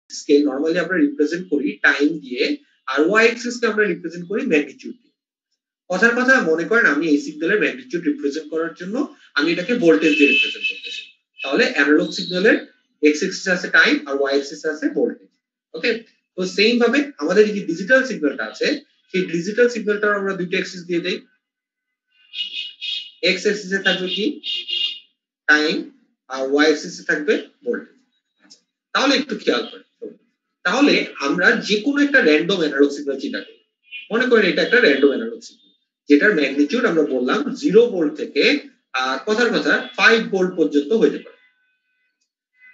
Axis কে normally আমরা represent করি time দিয়ে, আর ওয়াই অ্যাক্সিস কে আমরা রিপ্রেজেন্ট করি ম্যাগনিটিউড দিয়ে। কথার কথা মনে করেন আমি এই সিগন্যালের ম্যাগনিটিউড রিপ্রেজেন্ট করার জন্য আমি এটাকে ভোল্টেজ দিয়ে রিপ্রেজেন্ট করতেছি, তাহলে অ্যানালগ সিগন্যালের এক্স অ্যাক্সিস আছে টাইম আর ওয়াই অ্যাক্সিস আছে ভোল্টেজ। ওকে, তো সেম ভাবে আমাদের এই যে ডিজিটাল সিগন্যালটা আছে সেই ডিজিটাল সিগন্যালটার আমরা দুইটা অ্যাক্সিস দিয়ে দেই। এক্স অ্যাক্সিসে থাকবে কি টাইম আর ওয়াই অ্যাক্সিসে থাকবে ভোল্টেজ। তাহলে একটু খেয়াল করেন, তাহলে আমরা যে কোনো একটা র্যান্ডম অ্যানালগ সিগন্যাল চিন্তা করি, মনে করেন এটা একটা র্যান্ডম অ্যানালগ সিগন্যাল যেটার ম্যাগনিটিউড আমরা বললাম 0 ভোল্ট থেকে কথার কথা 5 ভোল্ট পর্যন্ত হতে পারে।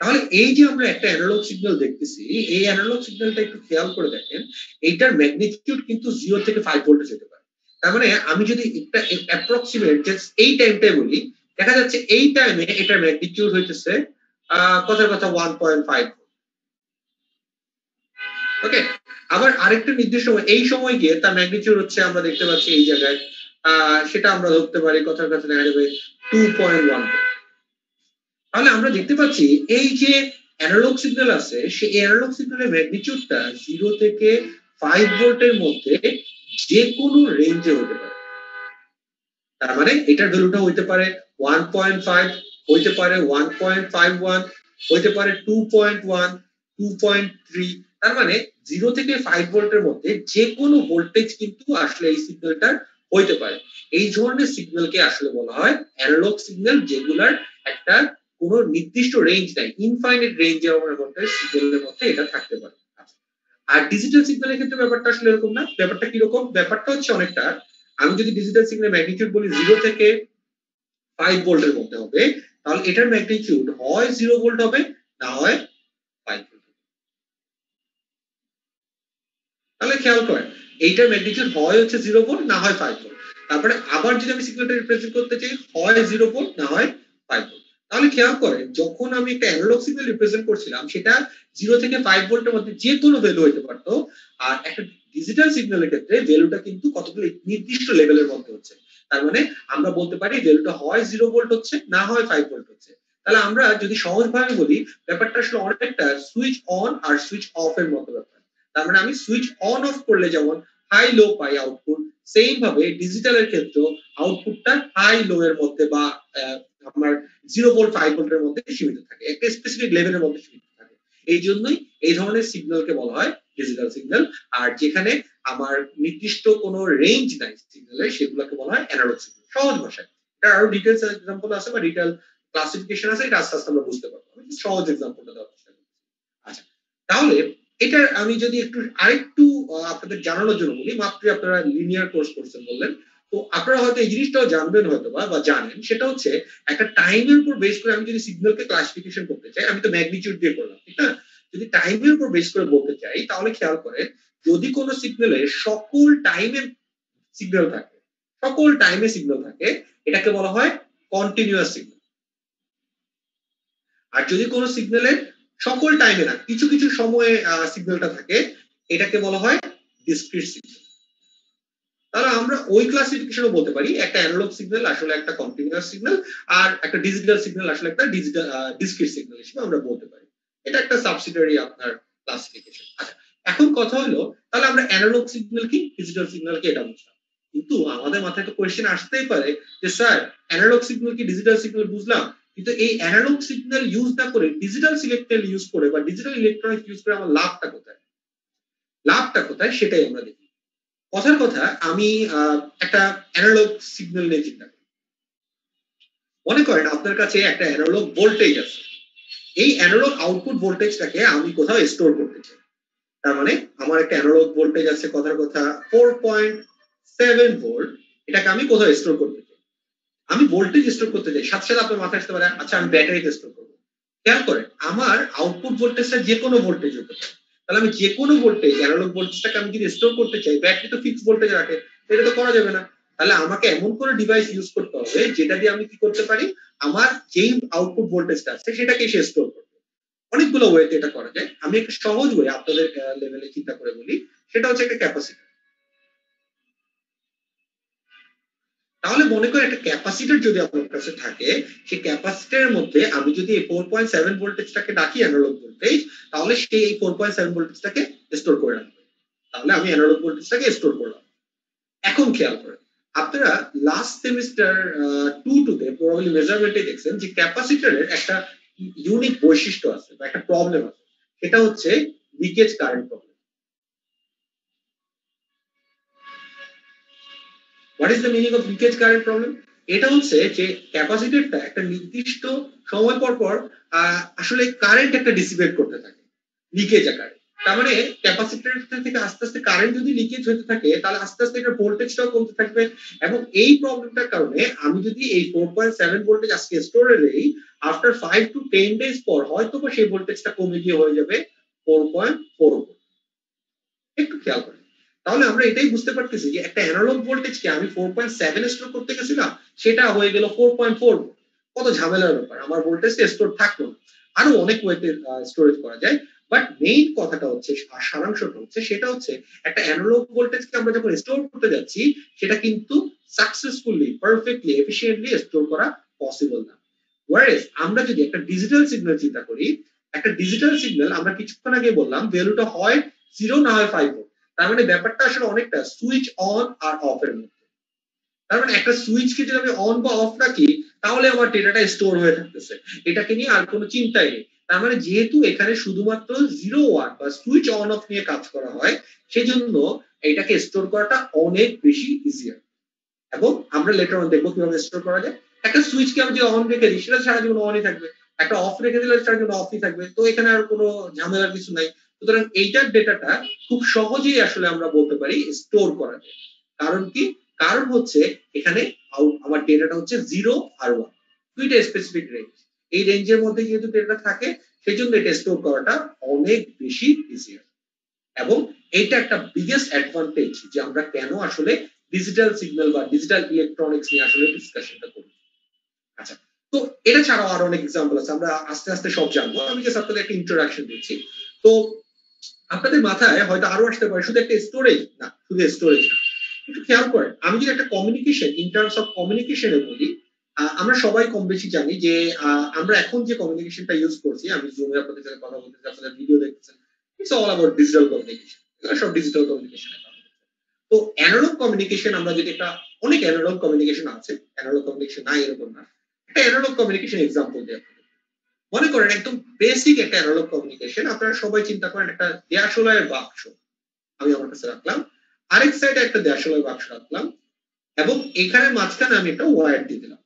তাহলে এই যে আমরা একটা অ্যানালগ সিগন্যাল দেখতেছি, এই অ্যানালগ সিগন্যালটা একটু খেয়াল করে দেখেন, এইটার ম্যাগনিটিউড কিন্তু 0 থেকে 5 ভোল্টে যেতে পারে। তার মানে আমি যদি একটা অ্যাপ্রক্সিমেট জাস্ট এই টাইমটাই বলি, দেখা যাচ্ছে এই টাইমে এটার ম্যাগনিটিউড হইতেছে কথার কথা 1.5 ভোল্ট। ওকে, আবার আরেকটা নির্দিষ্ট সময় এই সময় গিয়ে তার ম্যাগনিটিউড হচ্ছে আমরা দেখতে পাচ্ছি এই জায়গায় সেটা আমরা ধরতে পারি কথার কথা দেখা যাবে 2.1 ভোল্ট। তাহলে আমরা দেখতে পাচ্ছি এই যে অ্যানালগ সিগন্যাল আছে সেই অ্যানালগ সিগন্যালের ম্যাগনিটিউডটা 0 থেকে 5 ভোল্টের মধ্যে যে কোনো রেঞ্জে হতে পারে। তার মানে এটার ভ্যালুটা হইতে পারে 1.5, হইতে পারে 1.51, হইতে পারে 2.1, 2.3। তার মানে 0 থেকে 5 ভোল্টের মধ্যে যে কোনো ভোল্টেজ কিন্তু আসলে এই সিগন্যালটার হইতে পারে। এই ধরনের সিগন্যালকে আসলে বলা হয় অ্যানালগ সিগন্যাল, যেগুলার একটা কোনো নির্দিষ্ট রেঞ্জ নাই, ইনফাইনাইট রেঞ্জে আমরা বলতে সিগন্যালের মধ্যে এটা থাকতে পারে। আর ডিজিটাল সিগন্যালের ক্ষেত্রে ব্যাপারটা আসলে এরকম না। ব্যাপারটা কি রকম? ব্যাপারটা হচ্ছে অনেকটা, আমি যদি ডিজিটাল সিগন্যাল ম্যাগনিটিউড বলি 0 থেকে 5 ভোল্টের মধ্যে হবে, তাহলে এটার ম্যাগনিটিউড হয় 0 ভোল্ট হবে, না হয় 5 ভোল্ট। তাহলে খেয়াল করেন এইটার ম্যাগনিটিউড হয় হচ্ছে 0 ভোল্ট, না হয় 5 ভোল্ট। তারপরে আবার যদি আমি সিগন্যালটা রিপ্রেজেন্ট করতে চাই, হয় 0 ভোল্ট, না হয় 5 ভোল্ট। তাহলে খেয়াল করেন যখন আমি একটা অ্যানালগ সিগন্যাল রিপ্রেজেন্ট করছিলাম সেটা 0 থেকে 5 ভোল্টের মধ্যে যে কোনো ভ্যালু হতে পারতো, আর একটা ডিজিটাল সিগন্যালের ক্ষেত্রে ভ্যালুটা কিন্তু কতগুলো নির্দিষ্ট লেভেলের মধ্যে হচ্ছে। তার মানে আমরা বলতে পারি ভ্যালুটা হয় 0 ভোল্ট হচ্ছে, না হয় 5 ভোল্ট হচ্ছে। তাহলে আমরা যদি সহজভাবে বলি ব্যাপারটা আসলে অনেকটা সুইচ অন আর সুইচ অফ এর মতো ব্যাপার। তার মানে আমি সুইচ অন অফ করলে যেমন হাই লো পাই আউটপুট, সেম ভাবে ডিজিটালের ক্ষেত্রে আউটপুটটা হাই লো এর মধ্যে বা আমার 0 ভোল্ট 5 ভোল্টের মধ্যে সীমিত থাকে, একটা স্পেসিফিক লেভেলের মধ্যে সীমিত থাকে। এই জন্যই এই ধরনের সিগন্যালকে বলা হয় ডিজিটাল সিগন্যাল। আর যেখানে আমার নির্দিষ্ট কোনো রেঞ্জ নাই সিগন্যালের, সেগুলোকে বলা হয় অ্যানালগ সিগন্যাল সহজ ভাষায়। এটা আরো ডিটেইলস এক্সাম্পল আছে বা ডিটেইল ক্লাসিফিকেশন আছে, এটা আস্তে আস্তে আমরা বুঝতে পারবো। আমি সহজ এক্সাম্পলটা দেওয়ার চেষ্টা করছি। আচ্ছা, তাহলে এটা আমি যদি একটু আরেকটু আপনাদের জানানোর জন্য বলি, মাত্র আপনারা লিনিয়ার কোর্স করছেন বললেন, তো আপনারা হয়তো এই জিনিসটাও জানবেন হয়তো বা জানেন, সেটা হচ্ছে একটা টাইমের উপর বেস করে আমি যদি সিগন্যালকে ক্লাসিফিকেশন করতে চাই, আমি তো ম্যাগনিটিউড দিয়ে করলাম, ঠিক না? যদি টাইমের উপর বেস করে বলতে চাই, তাহলে খেয়াল করে যদি কোনো সিগন্যালে সকল টাইমে সিগন্যাল থাকে, সকল টাইমে সিগন্যাল থাকে, এটাকে বলা হয় কন্টিনিউয়াস সিগন্যাল। আর যদি কোনো সিগন্যালের সকল টাইমে না, কিছু কিছু সময়ে সিগন্যালটা থাকে, এটাকে বলা হয় ডিসক্রিট সিগন্যাল। তাহলে আমরা ওই ক্লাসিফিকেশনও বলতে পারি একটা অ্যানালগ সিগন্যাল আসলে একটা কন্টিনিউয়াস সিগন্যাল, আর একটা ডিজিটাল সিগন্যাল আসলে একটা ডিজিটাল ডিসক্রিট সিগন্যাল হিসেবে আমরা বলতে পারি। এটা একটা সাবসিডিয়ারি আপনার ক্লাসিফিকেশন। আচ্ছা, এখন কথা হলো তাহলে আমরা অ্যানালগ সিগন্যাল কি ডিজিটাল সিগন্যাল কি এটা বুঝলাম, কিন্তু আমাদের মাথায় তো কোশ্চেন আসতেই পারে যে স্যার অ্যানালগ সিগন্যাল কি ডিজিটাল সিগন্যাল বুঝলাম, কিন্তু এই অ্যানালগ সিগন্যাল ইউজ না করে ডিজিটাল সিলেক্টর ইউজ করে বা ডিজিটাল ইলেকট্রনিক ইউজ করে আমার লাভটা কোথায়? লাভটা কোথায় সেটাই আমরা দেখি। কথার কথা আমি একটা অ্যানালগ সিগন্যাল নিয়ে চিন্তা করি। মনে করেন আপনার কাছে একটা অ্যানালগ ভোল্টেজ আছে, এই অ্যানালগ আউটপুট ভোল্টেজটাকে আমি কোথাও স্টোর করতে চাই। তার মানে আমার একটা অ্যানালগ ভোল্টেজ আছে কথার কথা 4.7 ভোল্ট, এটাকে আমি কোথাও স্টোর করতে চাই। আমি ভোল্টেজ স্টোর করতে চাই, সাথে সাথে আপনার মাথায় আসতে পারে আচ্ছা আমি ব্যাটারিতে স্টোর করবো। খেয়াল করেন আমার আউটপুট ভোল্টেজটা যে কোনো ভোল্টেজ হতে পারে, তাহলে আমি যে কোনো ভোল্টেজ অ্যানালগ ভোল্টেজটাকে আমি যদি স্টোর করতে চাই, ব্যাটারি তো ফিক্সড ভোল্টেজ রাখে, এটা তো করা যাবে না। তাহলে আমাকে এমন কোনো ডিভাইস ইউজ করতে হবে যেটা দিয়ে আমি কি করতে পারি, আমার যেই আউটপুট ভোল্টেজটা আছে সেটাকে সে স্টোর করবে। অনেকগুলো ওয়েতে এটা করা যায়, আমি একটা সহজ ওয়ে আপনাদের লেভেলে চিন্তা করে বলি, সেটা হচ্ছে একটা ক্যাপাসিটর। তাহলে মনে করেন একটা ক্যাপাসিটর যদি আপনার কাছে থাকে, সেই ক্যাপাসিটরের মধ্যে আমি যদি এই 4.7 ভোল্টেজটাকে ডাকি অ্যানালগ ভোল্টেজ, তাহলে সেই এই 4.7 ভোল্টেজটাকে স্টোর করে রাখবে। তাহলে আমি অ্যানালগ ভোল্টেজটাকে স্টোর করলাম। এখন খেয়াল করেন, আপনারা লাস্ট সেমিস্টার 2 তে প্রবাবলি মেজারমেন্টে দেখছেন যে ক্যাপাসিটরের একটা ইউনিক বৈশিষ্ট্য আছে বা একটা প্রবলেম আছে, সেটা হচ্ছে leakage current problem. What is the meaning of leakage current problem? এটা হচ্ছে যে ক্যাপাসিটরটা একটা নির্দিষ্ট সময় পর পর আসলে কারেন্ট একটা ডিসিপেট করতে থাকে লিকেজ আকারে। তার মানে ক্যাপাসিটর থেকে আস্তে আস্তে কারেন্ট যদি লিকেজ হতে থাকে, তাহলে আস্তে আস্তে এটা ভোল্টেজটাও কমতে থাকবে। এবং এই প্রবলেমটার কারণে আমি যদি এই 4.7 ভোল্টেজ আজকে স্টোরে দেই, আফটার 5 to 10 ডেজ পর হয়তো সেই ভোল্টেজটা কমে গিয়ে হয়ে যাবে 4.4। একটু খেয়াল করেন, তাহলে আমরা এটাই বুঝতে পারতেছি যে একটা অ্যানালগ ভোল্টেজকে আমি 4.7 স্টোর করতে গেছিলাম, সেটা হয়ে গেল 4.4। কত ঝামেলার ব্যাপার, আমার ভোল্টেজটা স্টোর থাকলো না। আরো অনেক ওয়েতে স্টোরেজ করা যায়, বাট মেইন কথাটা হচ্ছে, সারাংশটা হচ্ছে, সেটা হচ্ছে একটা অ্যানালগ ভোল্টেজকে আমরা যখন স্টোর করতে যাচ্ছি, সেটা কিন্তু সাকসেসফুলি, পারফেক্টলি, এফিশিয়েন্টলি স্টোর করা পসিবল না। ওয়ারেস আমরা যদি একটা ডিজিটাল সিগন্যাল চিন্তা করি, একটা ডিজিটাল সিগন্যাল আমরা কিছুক্ষণ আগে বললাম ভ্যালুটা হয় 0 না হয় 5 ভোল্ট। তার মানে ব্যাপারটা আসলে অনেকটা সুইচ অন আর অফ এর মধ্যে। তার মানে একটা সুইচকে যদি আমি অন বা অফ রাখি, তাহলে আমার ডেটাটা স্টোর হয়ে থাকতেছে, এটাকে নিয়ে আর কোনো চিন্তাই নেই। তার মানে যেহেতু এখানে শুধুমাত্র 0 ওয়াট বা সুইচ অন অফ নিয়ে কাজ করা হয়, সেই জন্য এটাকে স্টোর করাটা অনেক বেশি ইজিয়ার। এবং আমরা লেটার অন দেখবো কিভাবে স্টোর করা যায়। একটা সুইচকে আমি যদি অন রেখে দিই, সেটা সারা জীবন অনই থাকবে। একটা অফ রেখে দিলে সারা জীবন অফই থাকবে। তো এখানে আর কোনো ঝামেলার কিছু নাই। সুতরাং এইটার ডেটাটা খুব সহজেই আসলে আমরা বলতে পারি স্টোর করা যায়। কারণ কি? কারণ হচ্ছে এখানে আমার ডেটাটা হচ্ছে 0 আর 1, দুইটা স্পেসিফিক রেঞ্জ। এই রেঞ্জের মধ্যে যেহেতু ডেটা থাকে, সেই জন্য এটা স্টোর করাটা অনেক বেশি ইজিয়ার। এবং এইটা একটা বিগেস্ট অ্যাডভান্টেজ যে আমরা কেন আসলে ডিজিটাল সিগন্যাল বা ডিজিটাল ইলেকট্রনিক্স নিয়ে আসলে ডিসকাশনটা করি। আচ্ছা, তো এটা ছাড়াও আরো অনেক এক্সাম্পল আছে, আমরা আস্তে আস্তে সব জানবো। আমি জাস্ট আপনাদের একটা ইন্ট্রোডাকশন দিচ্ছি। তো আপনাদের মাথায় হয়তো আরো আসতে পারে শুধু একটা স্টোরেজ না, শুধু স্টোরেজ না, একটু খেয়াল করেন, আমি যদি একটা কমিউনিকেশন, ইন টার্মস অফ কমিউনিকেশনে বলি, আমরা সবাই কম বেশি জানি যে আমরা এখন যে কমিউনিকেশনটা ইউজ করছি, আমি জুমে আপনাদের সাথে কথা বলতেছি, আপনাদের ভিডিও দেখতেছেন, it's all about digital communication. এগুলো সব ডিজিটাল কমিউনিকেশনের কারণে। তো অ্যানালগ কমিউনিকেশন আমরা যদি একটা, অনেক অ্যানালগ কমিউনিকেশন আছে, অ্যানালগ কমিউনিকেশন নাই এরকম না। একটা অ্যানালগ কমিউনিকেশন এক্সাম্পল দিই। মনে করেন একদম বেসিক একটা অ্যানালগ কমিউনিকেশন, আপনারা সবাই চিন্তা করেন একটা দেয়াশলাইয়ের বাক্স আমি আমার কাছে রাখলাম, আরেক সাইডে একটা দেয়াশলাইয়ের বাক্স রাখলাম, এবং এখানে মাঝখানে আমি একটা ওয়্যার দিয়ে দিলাম।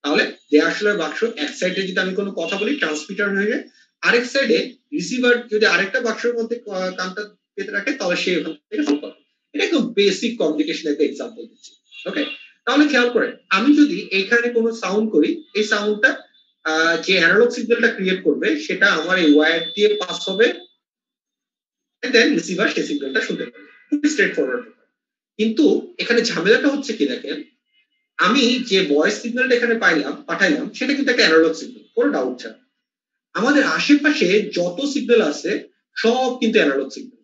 তাহলে দেয়াশলাইয়ের বাক্স এক সাইডে যদি আমি কোনো কথা বলি, ট্রান্সমিটার হয়ে যায়, আরেক সাইডে রিসিভার যদি আরেকটা বাক্সের মধ্যে কানটা পেতে রাখে, তাহলে সে ওখান থেকে ফোন করে। এটা একদম বেসিক কমিউনিকেশন একটা এক্সাম্পল দিচ্ছি। ওকে, তাহলে খেয়াল করেন, আমি যদি এখানে কোনো সাউন্ড করি, এই সাউন্ডটা যে অ্যানালগ সিগন্যালটা ক্রিয়েট করবে, সেটা আমার এই ওয়্যার দিয়ে পাস হবে, দেন রিসিভার সেই সিগন্যালটা শুনতে পাবে। খুবই স্ট্রেট ফরওয়ার্ড। কিন্তু এখানে ঝামেলাটা হচ্ছে কি দেখেন, আমি যে ভয়েস সিগন্যালটা এখানে পাঠাইলাম, সেটা কিন্তু একটা অ্যানালগ সিগন্যাল, কোনো ডাউট ছাড়া। আমাদের আশেপাশে যত সিগন্যাল আছে সব কিন্তু অ্যানালগ সিগন্যাল।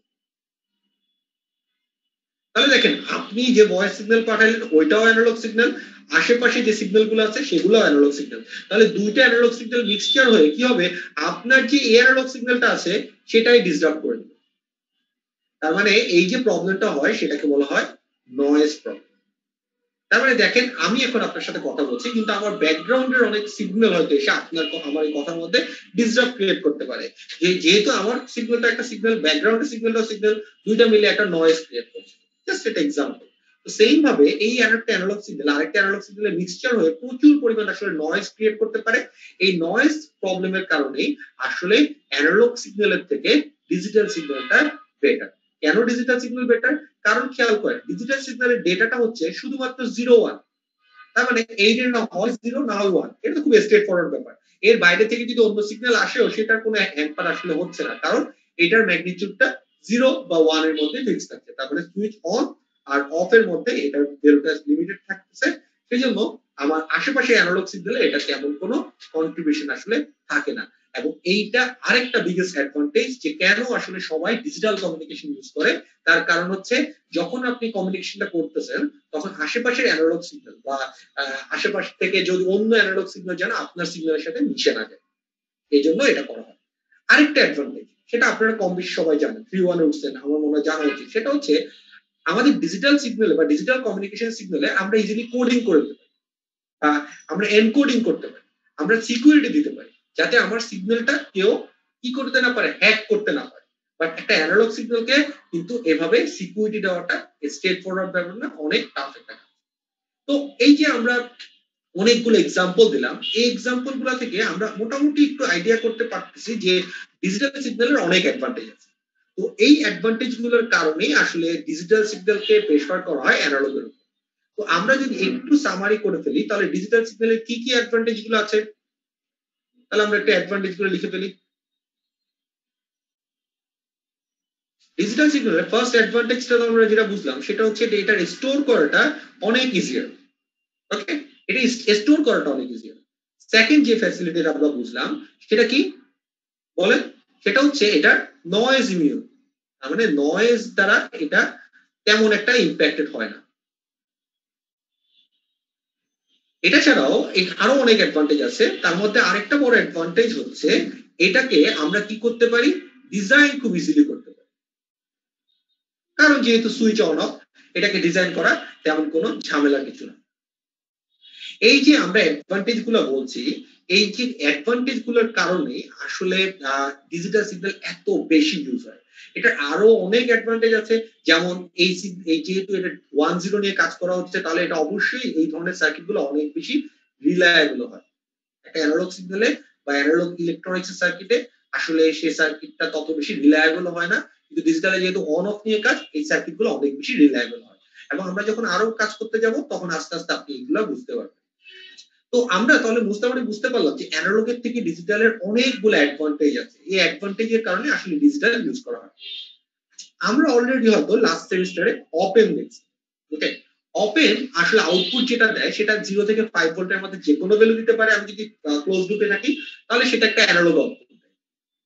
তাহলে দেখেন, আপনি যে ভয়েস সিগন্যাল পাঠালেন ওইটাও অ্যানালগ সিগন্যাল, আশেপাশে যে সিগন্যাল গুলো আছে সেগুলো অ্যানালগ সিগন্যাল। তাহলে দুইটা অ্যানালগ সিগন্যাল মিক্সচার হয়ে কি হবে, আপনার যে অ্যানালগ সিগন্যালটা আছে সেটাই ডিসটার্ব করে দেবে। তার মানে এই যে প্রবলেমটা হয়, সেটাকে বলা হয় নয়েজ প্রবলেম। তার মানে দেখেন, আমি এখন আপনার সাথে কথা বলছি, কিন্তু আমার ব্যাকগ্রাউন্ডের অনেক সিগন্যাল হয়তো এসে আপনার আমার এই কথার মধ্যে ডিস্টার্ব ক্রিয়েট করতে পারে। যেহেতু আমার সিগন্যালটা একটা সিগন্যাল, ব্যাকগ্রাউন্ডের সিগন্যালটা সিগন্যাল, দুইটা মিলে একটা নয়েজ ক্রিয়েট করছে। জাস্ট একটা এক্সাম্পল। তো সেম ভাবে এই একটা অ্যানালগ সিগন্যাল আরেকটা অ্যানালগ সিগন্যালের মিক্সচার হয়ে প্রচুর পরিমাণ আসলে নয়েজ ক্রিয়েট করতে পারে। এই নয়েজ প্রবলেমের কারণেই আসলে অ্যানালগ সিগন্যালের থেকে ডিজিটাল সিগন্যালটা বেটার। কেন ডিজিটাল সিগন্যাল বেটার? কারণ খেয়াল করেন, ডিজিটাল সিগন্যালের ডেটাটা হচ্ছে শুধুমাত্র 0 1। তার মানে এই যে না হয় 0 না হয় 1, এটা তো খুব স্ট্রেট ফরওয়ার্ড ব্যাপার। এর বাইরে থেকে যদি অন্য সিগন্যাল আসেও, সেটার কোনো হ্যাম্পার আসলে হচ্ছে না, কারণ এটার ম্যাগনিটিউডটা 0 বা 1 এর মধ্যে ফিক্স থাকছে। তারপরে সুইচ অন আর অফ এর মধ্যে এটার ভ্যালুটা লিমিটেড থাকতেছে। সেজন্য আমার আশেপাশে অ্যানালগ সিগন্যালে এটা তেমন কোনো কন্ট্রিবিউশন আসলে থাকে না। এবং এইটা আরেকটা বিগেস্ট অ্যাডভান্টেজ যে কেন আসলে সবাই ডিজিটাল কমিউনিকেশন ইউজ করে, তার কারণ হচ্ছে যখন আপনি কমিউনিকেশনটা করতেছেন তখন আশেপাশের অ্যানালগ সিগন্যাল বা আশেপাশ থেকে যদি অন্য অ্যানালগ সিগন্যাল যেন আপনার সিগন্যালের সাথে মিশে না যায়, এই জন্য এটা করা হয়। আরেকটা অ্যাডভান্টেজ, সেটা আপনারা কম বেশি সবাই জানেন, 3-1 উঠছেন, আমার মনে হয় জানা উচিত, সেটা হচ্ছে আমাদের ডিজিটাল সিগন্যালে বা ডিজিটাল কমিউনিকেশন সিগন্যালে আমরা ইজিলি কোডিং করে দিতে পারি, আমরা এনকোডিং করতে পারি, আমরা সিকিউরিটি দিতে পারি যাতে আমার সিগন্যালটা কেউ কি করতে না পারে, হ্যাক করতে না পারে। বাট একটা অ্যানালগ সিগন্যালকে কিন্তু এভাবে সিকিউরিটি দেওয়াটা স্ট্রেট ফরওয়ার্ড ব্যাপার না, অনেক টাফ একটা। তো এই যে আমরা অনেকগুলো এক্সাম্পল দিলাম, এই এক্সাম্পল গুলো থেকে আমরা মোটামুটি একটু আইডিয়া করতে পারতেছি যে ডিজিটাল সিগন্যালের অনেক অ্যাডভান্টেজ আছে। তো এই অ্যাডভান্টেজ গুলোর কারণেই আসলে ডিজিটাল সিগন্যালকে প্রেফার করা হয় অ্যানালগের উপর। তো আমরা যদি একটু সামারি করে ফেলি তাহলে ডিজিটাল সিগন্যালের কি কি অ্যাডভান্টেজ গুলো আছে, তাহলে আমরা একটা অ্যাডভান্টেজ গুলো লিখে ফেলি। ডিজিটাল সিগন্যালের ফার্স্ট অ্যাডভান্টেজটা আমরা যেটা বুঝলাম সেটা হচ্ছে ডেটা স্টোর করাটা অনেক ইজিয়ার। ওকে, এটা স্টোর করাটা অনেক ইজিয়ার। সেকেন্ড যে ফ্যাসিলিটিটা আমরা বুঝলাম সেটা কি বলেন, সেটা হচ্ছে এটা নয়েজ ইমিউন, তার মানে নয়েজ দ্বারা এটা তেমন একটা ইম্প্যাক্টেড হয় না। এটা ছাড়াও আরো অনেক অ্যাডভান্টেজ আছে, তার মধ্যে আরেকটা বড় অ্যাডভান্টেজ হচ্ছে এটাকে আমরা কি করতে পারি, ডিজাইন খুব ইজিলি করতে পারি, কারণ যেহেতু সুইচ অন অফ, এটাকে ডিজাইন করা তেমন কোনো ঝামেলা কিছু না। এই যে আমরা অ্যাডভান্টেজ গুলো বলছি, এই যে অ্যাডভান্টেজ গুলোর কারণে আসলে ডিজিটাল সিগন্যাল এত বেশি ইউজ হয়। এটা আরো অনেক অ্যাডভান্টেজ আছে, যেমন এই যেহেতু এটা 1-0 নিয়ে কাজ করা হচ্ছে, তাহলে এটা অবশ্যই এই ধরনের সার্কিট গুলো অনেক বেশি রিলায়েবল হয়। একটা অ্যানালগ সিগন্যালে বা অ্যানালগ ইলেকট্রনিক্স সার্কিটে আসলে সেই সার্কিটটা তত বেশি রিলায়েবল হয় না, কিন্তু ডিজিটালে যেহেতু অন অফ নিয়ে কাজ, এই সার্কিট গুলো অনেক বেশি রিলায়েবল হয়। এবং আমরা যখন আরো কাজ করতে যাব তখন আস্তে আস্তে আপনি এগুলো বুঝতে পারবেন। তো আমরা তাহলে বুঝতে পারলাম যে অ্যানালগের থেকে ডিজিটালের অনেকগুলো অ্যাডভান্টেজ আছে, এই অ্যাডভান্টেজের কারণে আসলে ডিজিটাল ইউজ করা হয়। আমরা অলরেডি হয়তো লাস্ট সেমিস্টারে ওপেন দেখছি। ওকে, ওপেন আসলে আউটপুট যেটা দেয় সেটা 0 থেকে 5 ভোল্টের মধ্যে যে কোনো ভ্যালু দিতে পারে। আমি যদি ক্লোজ লুপে থাকি তাহলে সেটা একটা অ্যানালগ আউটপুট দেয়,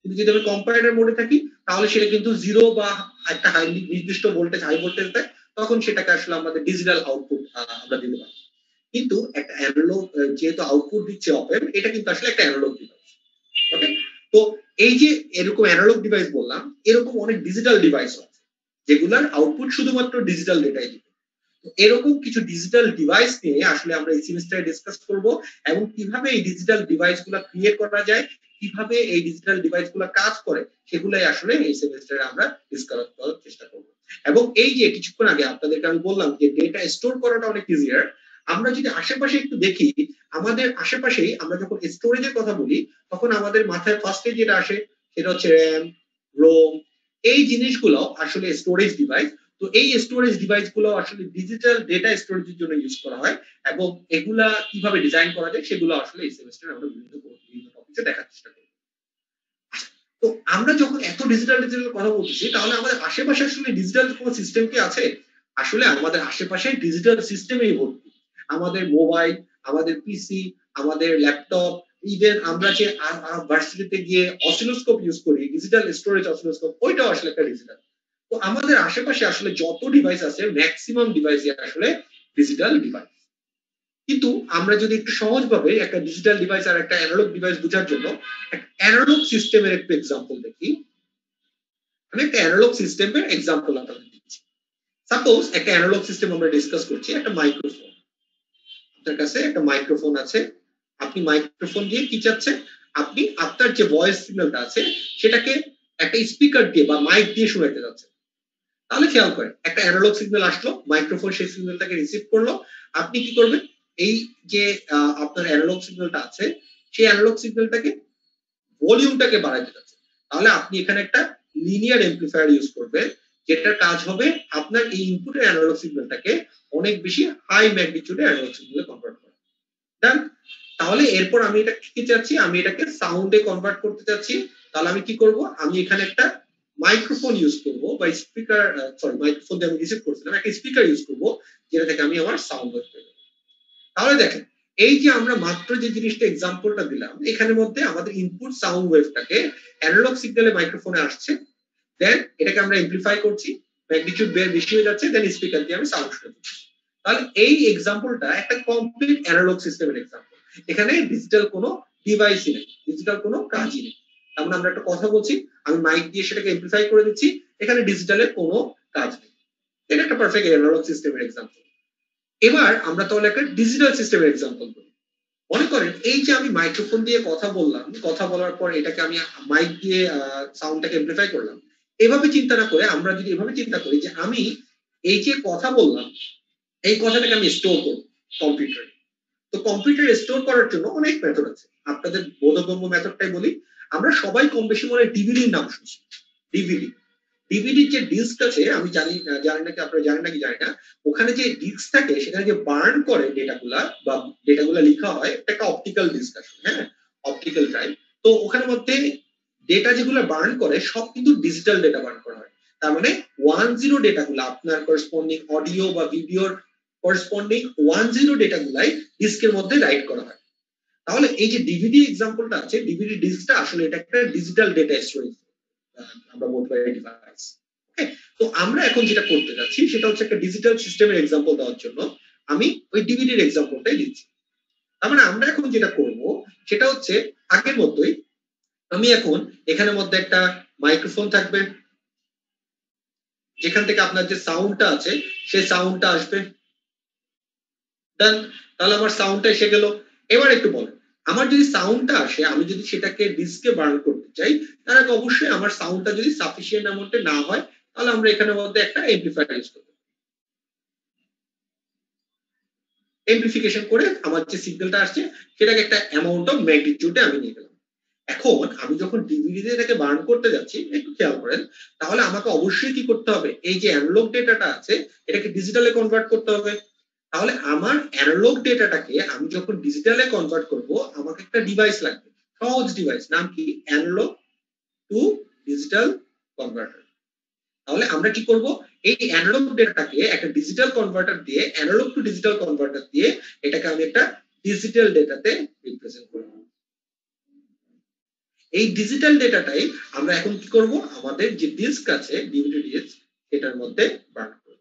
কিন্তু যদি আমি কম্পারেটর মোডে থাকি তাহলে সেটা কিন্তু 0 বা একটা নির্দিষ্ট ভোল্টেজ, হাই ভোল্টেজ দেয়, তখন সেটাকে আসলে আমাদের ডিজিটাল আউটপুট আমরা দিতে পারি। কিন্তু একটা অ্যানালগ যেহেতু আউটপুট দিচ্ছে অপেন, এটা কিন্তু আসলে একটা অ্যানালগ ডিভাইস। ওকে, তো এই যে এরকম অ্যানালগ ডিভাইস বললাম, এরকম অনেক ডিজিটাল ডিভাইস আছে যেগুলোর আউটপুট শুধুমাত্র ডিজিটাল ডেটাই দিবে। এরকম কিছু ডিজিটাল ডিভাইস নিয়ে আসলে আমরা এই সেমিস্টারে ডিসকাস করব, এবং কিভাবে এই ডিজিটাল ডিভাইসগুলো ক্রিয়েট করা যায়, কিভাবে এই ডিজিটাল ডিভাইসগুলো কাজ করে, সেগুলাই আসলে এই সেমিস্টারে আমরা ডিসকাস করার চেষ্টা করব। এবং এই যে কিছুক্ষণ আগে আপনাদেরকে আমি বললাম যে ডেটা স্টোর করাটা অনেক ইজিয়ার, আমরা যদি আশেপাশে একটু দেখি, আমাদের আশেপাশেই আমরা যখন স্টোরেজের কথা বলি তখন আমাদের মাথায় ফার্স্টে যেটা আসে সেটা হচ্ছে র্যাম, রোম, এই জিনিসগুলো আসলে স্টোরেজ ডিভাইস। তো এই স্টোরেজ ডিভাইস গুলো আসলে ডিজিটাল ডেটা স্টোরেজের জন্য ইউজ করা হয়, এবং এগুলা কিভাবে ডিজাইন করা যায় সেগুলো আসলে এই সেমিস্টারে আমরা বিভিন্ন টপিকে দেখার চেষ্টা করব। তো আমরা যখন এত ডিজিটাল কথা বলতেছি, তাহলে আমাদের আশেপাশে আসলে ডিজিটাল কোনো সিস্টেম কি আছে? আসলে আমাদের আশেপাশে ডিজিটাল সিস্টেমেই ভর্তি। আমাদের মোবাইল, আমাদের পিসি, আমাদের ল্যাপটপ, ইভেন আমরা যে ভার্সিটিতে গিয়ে অসিলোস্কোপ ইউজ করি, ডিজিটাল স্টোরেজ অসিলোস্কোপ, ওইটাও আসলে একটা ডিজিটাল। তো আমাদের আশেপাশে আসলে যত ডিভাইস আছে ম্যাক্সিমাম ডিভাইসই আসলে ডিজিটাল ডিভাইস। কিন্তু আমরা যদি একটু সহজভাবে একটা ডিজিটাল ডিভাইস আর একটা অ্যানালগ ডিভাইস বোঝার জন্য একটা অ্যানালগ সিস্টেমের একটু এক্সাম্পল দেখি। আমি একটা অ্যানালগ সিস্টেমের এক্সাম্পল আপনাদের দিচ্ছি। সাপোজ একটা অ্যানালগ সিস্টেম আমরা ডিসকাস করছি, একটা মাইক্রোফোন। আপনার কাছে একটা মাইক্রোফোন আছে, আপনি মাইক্রোফোন দিয়ে কি চাচ্ছেন, আপনি আপনার যে ভয়েস সিগন্যালটা আছে সেটাকে একটা স্পিকার দিয়ে বা মাইক দিয়ে শোনাতে যাচ্ছেন। তাহলে খেয়াল করেন, একটা অ্যানালগ সিগন্যাল আসলো, মাইক্রোফোন সেই সিগন্যালটাকে রিসিভ করলো, আপনি কি করবেন, এই যে আপনার অ্যানালগ সিগন্যালটা আছে সেই অ্যানালগ সিগন্যালটাকে ভলিউমটাকে বাড়াতে যাচ্ছেন, তাহলে আপনি এখানে একটা লিনিয়ার অ্যামপ্লিফায়ার ইউজ করবেন, যেটার কাজ হবে আপনার এই ইনপুটের অ্যানালগ সিগন্যালটাকে অনেক বেশি হাই ম্যাগনিটিউডে অ্যানালগ সিগন্যালে কনভার্ট করা। ডান। তাহলে এরপর আমি এটা কি চাচ্ছি, আমি এটাকে সাউন্ডে কনভার্ট করতে চাচ্ছি, তাহলে আমি কি করব, আমি এখানে একটা মাইক্রোফোন ইউজ করব বা স্পিকার, সরি মাইক্রোফোন দিয়ে আমি রিসিভ করছিলাম, একটা স্পিকার ইউজ করব যেটা থেকে আমি আমার সাউন্ড বের করব। তাহলে দেখেন এই যে আমরা মাত্র যে জিনিসটা এক্সাম্পলটা দিলাম, এখানের মধ্যে আমাদের ইনপুট সাউন্ড ওয়েভটাকে অ্যানালগ সিগন্যালে মাইক্রোফোনে আসছে, দেন এটাকে আমরা এমপ্লিফাই করছি, ম্যাগনিটিউড বেশি হয়ে যাচ্ছে, দেন স্পিকার দিয়ে আমি সাউন্ড শুনতে পাচ্ছি। তাহলে এই এক্সাম্পলটা একটা কমপ্লিট অ্যানালগ সিস্টেমের এক্সাম্পল। এখানে ডিজিটাল কোনো ডিভাইসই নেই, ডিজিটাল কোনো কাজই নেই। তার মানে আমরা একটা কথা বলছি, আমি মাইক দিয়ে সেটাকে এমপ্লিফাই করে দিচ্ছি, এখানে ডিজিটালের কোনো কাজ নেই। এটা একটা পারফেক্ট অ্যানালগ সিস্টেমের এক্সাম্পল। এবার আমরা তাহলে একটা ডিজিটাল সিস্টেমের এক্সাম্পল করি। মনে করেন এই যে আমি মাইক্রোফোন দিয়ে কথা বললাম, কথা বলার পর এটাকে আমি মাইক দিয়ে সাউন্ডটাকে এমপ্লিফাই করলাম। এভাবে চিন্তা না করে আমরা যদি এভাবে চিন্তা করি যে আমি এই যে কথা বললাম, এই কথাটাকে আমি স্টোর করব কম্পিউটারে। তো কম্পিউটারে স্টোর করার জন্য অনেক মেথড আছে। আপনাদের বোধগম্য মেথডটাই বলি, আমরা সবাই কম বেশি মনে ডিভিডির নাম শুনছি। ডিভিডি, ডিভিডির যে ডিস্ক আছে, আমি জানি নাকি আপনারা জানেন নাকি জানি না, ওখানে যে ডিস্ক থাকে সেখানে যে বার্ন করে ডেটাগুলা বা ডেটাগুলা লেখা হয়, একটা অপটিক্যাল ডিস্ক আছে, হ্যাঁ, অপটিক্যাল ড্রাইভ। তো ওখানে মধ্যে ডেটা যেগুলো বার্ন করে সব কিন্তু ডিজিটাল ডেটা বার্ন করা হয়। তার মানে 10 ডেটাগুলো আপনার করসপন্ডিং অডিও বা ভিডিওর করসপন্ডিং 10 ডেটাগুলাই ডিস্কের মধ্যে রাইট করা হয়। তাহলে এই যে ডিভিডি এক্সাম্পলটা আছে, ডিভিডি ডিস্কটা আসলে এটা একটা ডিজিটাল ডেটা স্টোরেজ, আমরা বলতে পারি ডিভাইস। ওকে, তো আমরা এখন যেটা করতে যাচ্ছি সেটা হচ্ছে একটা ডিজিটাল সিস্টেমের এক্সাম্পল দেওয়ার জন্য আমি ওই ডিভিডির এক্সাম্পলটাই দিচ্ছি। তার মানে আমরা এখন যেটা করব সেটা হচ্ছে আগের মতোই, আমি এখন এখানের মধ্যে একটা মাইক্রোফোন থাকবে, যেখান থেকে আপনার যে সাউন্ডটা আছে সেই সাউন্ডটা আসবে। দেন তাহলে আমার সাউন্ডটা এসে গেল। এবার একটু বলেন, আমার যদি সাউন্ডটা আসে, আমি যদি সেটাকে ডিস্কে বার্ন করতে চাই, তাহলে অবশ্যই আমার সাউন্ডটা যদি সাফিসিয়েন্ট অ্যামাউন্টে না হয়, তাহলে আমরা এখানের মধ্যে একটা এমপ্লিফায়ার ইউজ করব। এমপ্লিফিকেশন করে আমার যে সিগন্যালটা আসছে সেটাকে একটা অ্যামাউন্ট অফ ম্যাগনিটিউডে আমি নিয়ে গেলাম। এখন আমি যখন ডিভিডিতে এটাকে বার্ন করতে যাচ্ছি, একটু খেয়াল করেন, তাহলে আমাকে অবশ্যই কি করতে হবে, এই যে অ্যানালগ ডেটাটা আছে এটাকে ডিজিটালে কনভার্ট করতে হবে। তাহলে আমার অ্যানালগ ডেটাটাকে আমি যখন ডিজিটালে কনভার্ট করব, আমাকে একটা ডিভাইস লাগবে, সহজ ডিভাইস, নাম কি, অ্যানালগ টু ডিজিটাল কনভার্টার। তাহলে আমরা কি করব, এই অ্যানালগ ডেটাটাকে একটা ডিজিটাল কনভার্টার দিয়ে, অ্যানালগ টু ডিজিটাল কনভার্টার দিয়ে এটাকে আমি একটা ডিজিটাল ডেটাতে রিপ্রেজেন্ট করব। এই ডিজিটাল ডেটাটাই আমরা এখন কি করব, আমাদের যে ডিস্ক আছে, ডিভিডি ডিস্ক, এটার মধ্যে বার্ন করব।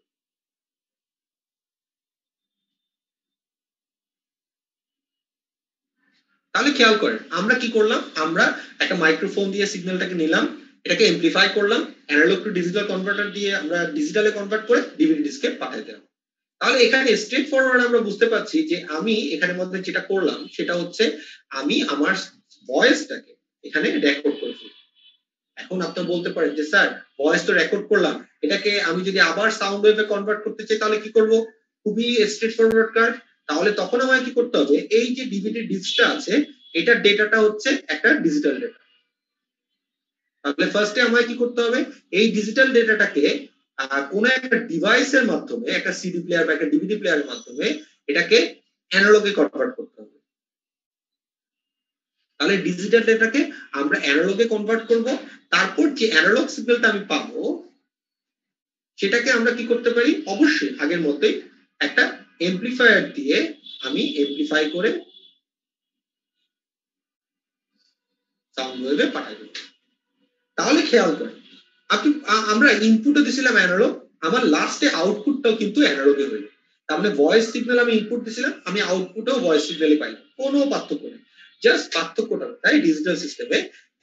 তাহলে খেয়াল করেন আমরা কি করলাম, আমরা একটা মাইক্রোফোন দিয়ে সিগন্যালটাকে নিলাম, এটাকে এমপ্লিফাই করলাম, অ্যানালগ টু ডিজিটাল কনভার্টার দিয়ে আমরা ডিজিটালে কনভার্ট করে ডিভিডি ডিস্কে পাঠিয়ে দিলাম। তাহলে এখানে স্ট্রেট ফরওয়ার্ড আমরা বুঝতে পারছি যে আমি এখানের মধ্যে যেটা করলাম সেটা হচ্ছে আমি আমার ভয়েসটাকে এখানে রেকর্ড করে ফেলি। এখন আপনি বলতে পারেন যে স্যার ভয়েস তো রেকর্ড করলাম, এটাকে আমি যদি আবার সাউন্ড ওয়েভে কনভার্ট করতে চাই তাহলে কি করব, খুবই স্ট্রেট ফরওয়ার্ড কাজ। তাহলে তখন আমায় কি করতে হবে, এই যে ডিভিডি ডিস্কটা আছে এটার ডেটাটা হচ্ছে একটা ডিজিটাল ডেটা। তাহলে ফার্স্টে আমায় কি করতে হবে, এই ডিজিটাল ডেটাটাকে কোন একটা ডিভাইসের মাধ্যমে, একটা সিডি প্লেয়ার বা একটা ডিভিডি প্লেয়ারের মাধ্যমে এটাকে অ্যানালগে কনভার্ট করতে হবে। তাহলে ডিজিটাল ডেটাকে আমরা অ্যানালগে কনভার্ট করব, তারপর যে অ্যানালগ সিগন্যালটা আমি পাবো সেটাকে আমরা কি করতে পারি, অবশ্যই আগের মতোই একটা এমপ্লিফায়ার দিয়ে আমি এমপ্লিফাই করে সাউন্ড ওয়েভে পাঠাই দেব। তাহলে খেয়াল করেন, আপনি আমরা ইনপুটও দিছিলাম অ্যানালগ, আমার লাস্টে আউটপুটটাও কিন্তু অ্যানালগে হইল। তার মানে ভয়েস সিগন্যাল আমি ইনপুট দিছিলাম, আমি আউটপুটও ভয়েস সিগন্যালই পাইলাম, কোনো পার্থক্য নেই। জাস্ট পার্থক্যটা তাই ডিজিটাল সিস্টেমে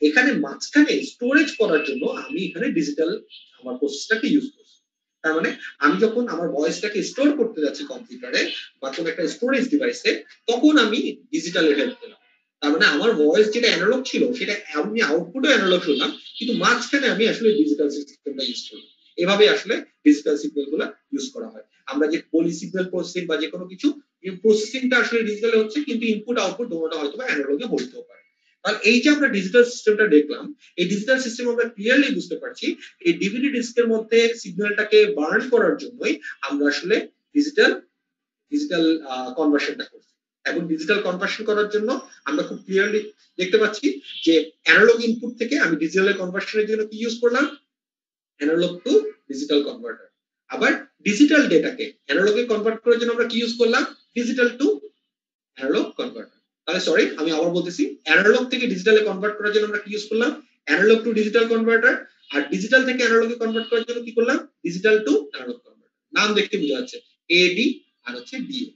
এখানে মাঝখানে স্টোরেজ করার জন্য আমি এখানে ডিজিটাল আমার প্রসেসটাকে ইউজ করছি। তার মানে আমি যখন আমার ভয়েসটাকে স্টোর করতে যাচ্ছি কম্পিউটারে বা কোনো একটা স্টোরেজ ডিভাইসে, তখন আমি ডিজিটালের হেল্প পেলাম। তার মানে আমার ভয়েস যেটা অ্যানালগ ছিল সেটা আমি আউটপুটও অ্যানালগ শুনলাম, কিন্তু মাঝখানে আমি আসলে ডিজিটাল সিস্টেমটা ইউজ করলাম। এভাবে আসলে ডিজিটাল সিগন্যাল গুলা ইউজ করা হয়। আমরা যে বলি সিগন্যাল প্রসেসিং বা যে কোনো কিছু, এই প্রসেসিংটা আসলে ডিজিটালে হচ্ছে, কিন্তু ইনপুট আউটপুট দুটোটা হয়তো অ্যানালগে হতেও পারে। তাহলে এই যে আমরা ডিজিটাল সিস্টেমটা দেখলাম, এই ডিজিটাল সিস্টেম আমরা ক্লিয়ারলি বুঝতে পারছি এই ডিভিডি ডিস্কের মধ্যে সিগন্যালটাকে বার্ন করার জন্যই আমরা আসলে ডিজিটাল ডিজিটাল কনভার্সনটা করছি। এবং ডিজিটাল কনভার্সন করার জন্য আমরা খুব ক্লিয়ারলি দেখতে পাচ্ছি যে অ্যানালগ ইনপুট থেকে আমি ডিজিটাল কনভার্সনের জন্য কি ইউজ করলাম, অ্যানালগ টু ডিজিটাল কনভার্টার। আবার ডিজিটাল ডেটাকে অ্যানালগে কনভার্ট করার জন্য আমরা কি ইউজ করলাম, ডিজিটাল টু অ্যানালগ কনভার্টার। তাহলে সরি আমি আবার বলতেছি, অ্যানালগ থেকে ডিজিটালে কনভার্ট করার জন্য আমরা কি ইউজ করলাম? Analog to digital converter. আর ডিজিটাল থেকে অ্যানালগে কনভার্ট করার জন্য কি করলাম? Digital to analog converter. নাম দেখতে বোঝা যাচ্ছে এডি আর হচ্ছে ডিএ।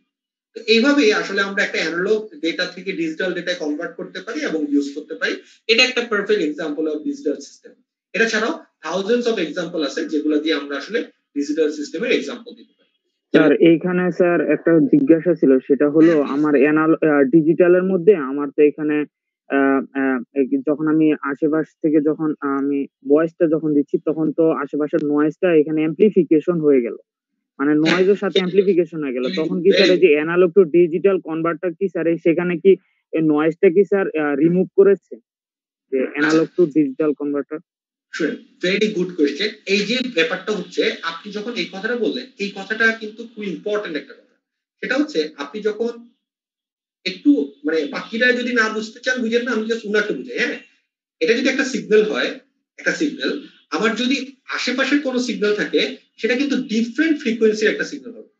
তো এইভাবে আসলে আমরা একটা অ্যানালগ ডেটা থেকে ডিজিটাল ডেটায় কনভার্ট করতে পারি এবং ইউজ করতে পারি। এটা একটা perfect example of digital system. এটা ছাড়াও থাউজেন্ডস অফ এক্সাম্পল আছে যেগুলো দিয়ে আমরা আসলে ডিজিটাল সিস্টেমের এক্সাম্পল দিতে পারি। স্যার এইখানে স্যার একটা জিজ্ঞাসা ছিল, সেটা হলো আমার ডিজিটালের মধ্যে আমার তো এখানে যখন আমি আশেপাশ থেকে যখন আমি ভয়েসটা যখন দিচ্ছি তখন তো আশেপাশের নয়েজটা এখানে অ্যাম্পলিফিকেশন হয়ে গেল, মানে নয়েজের সাথে অ্যাম্পলিফিকেশন হয়ে গেল, তখন কি স্যার এই যে অ্যানালগ টু ডিজিটাল কনভার্টার কি স্যার সেখানে কি এই নয়েজটা কি স্যার রিমুভ করেছে যে analogue to digital converter? Very good question. এই যে ব্যাপারটা হচ্ছে, আপনি যখন এই কথাটা বললেন, এই কথাটা কিন্তু খুব ইম্পর্টেন্ট একটা কথা। সেটা হচ্ছে আপনি যখন একটু মানে বাকিরা যদি না বুঝতে চান বুঝেন না, আমি জাস্ট উনাকে বুঝাই। হ্যাঁ, এটা যদি একটা সিগন্যাল হয়, একটা সিগন্যাল, আমার যদি আশেপাশের কোনো সিগন্যাল থাকে সেটা কিন্তু ডিফারেন্ট ফ্রিকোয়েন্সির একটা সিগন্যাল হবে,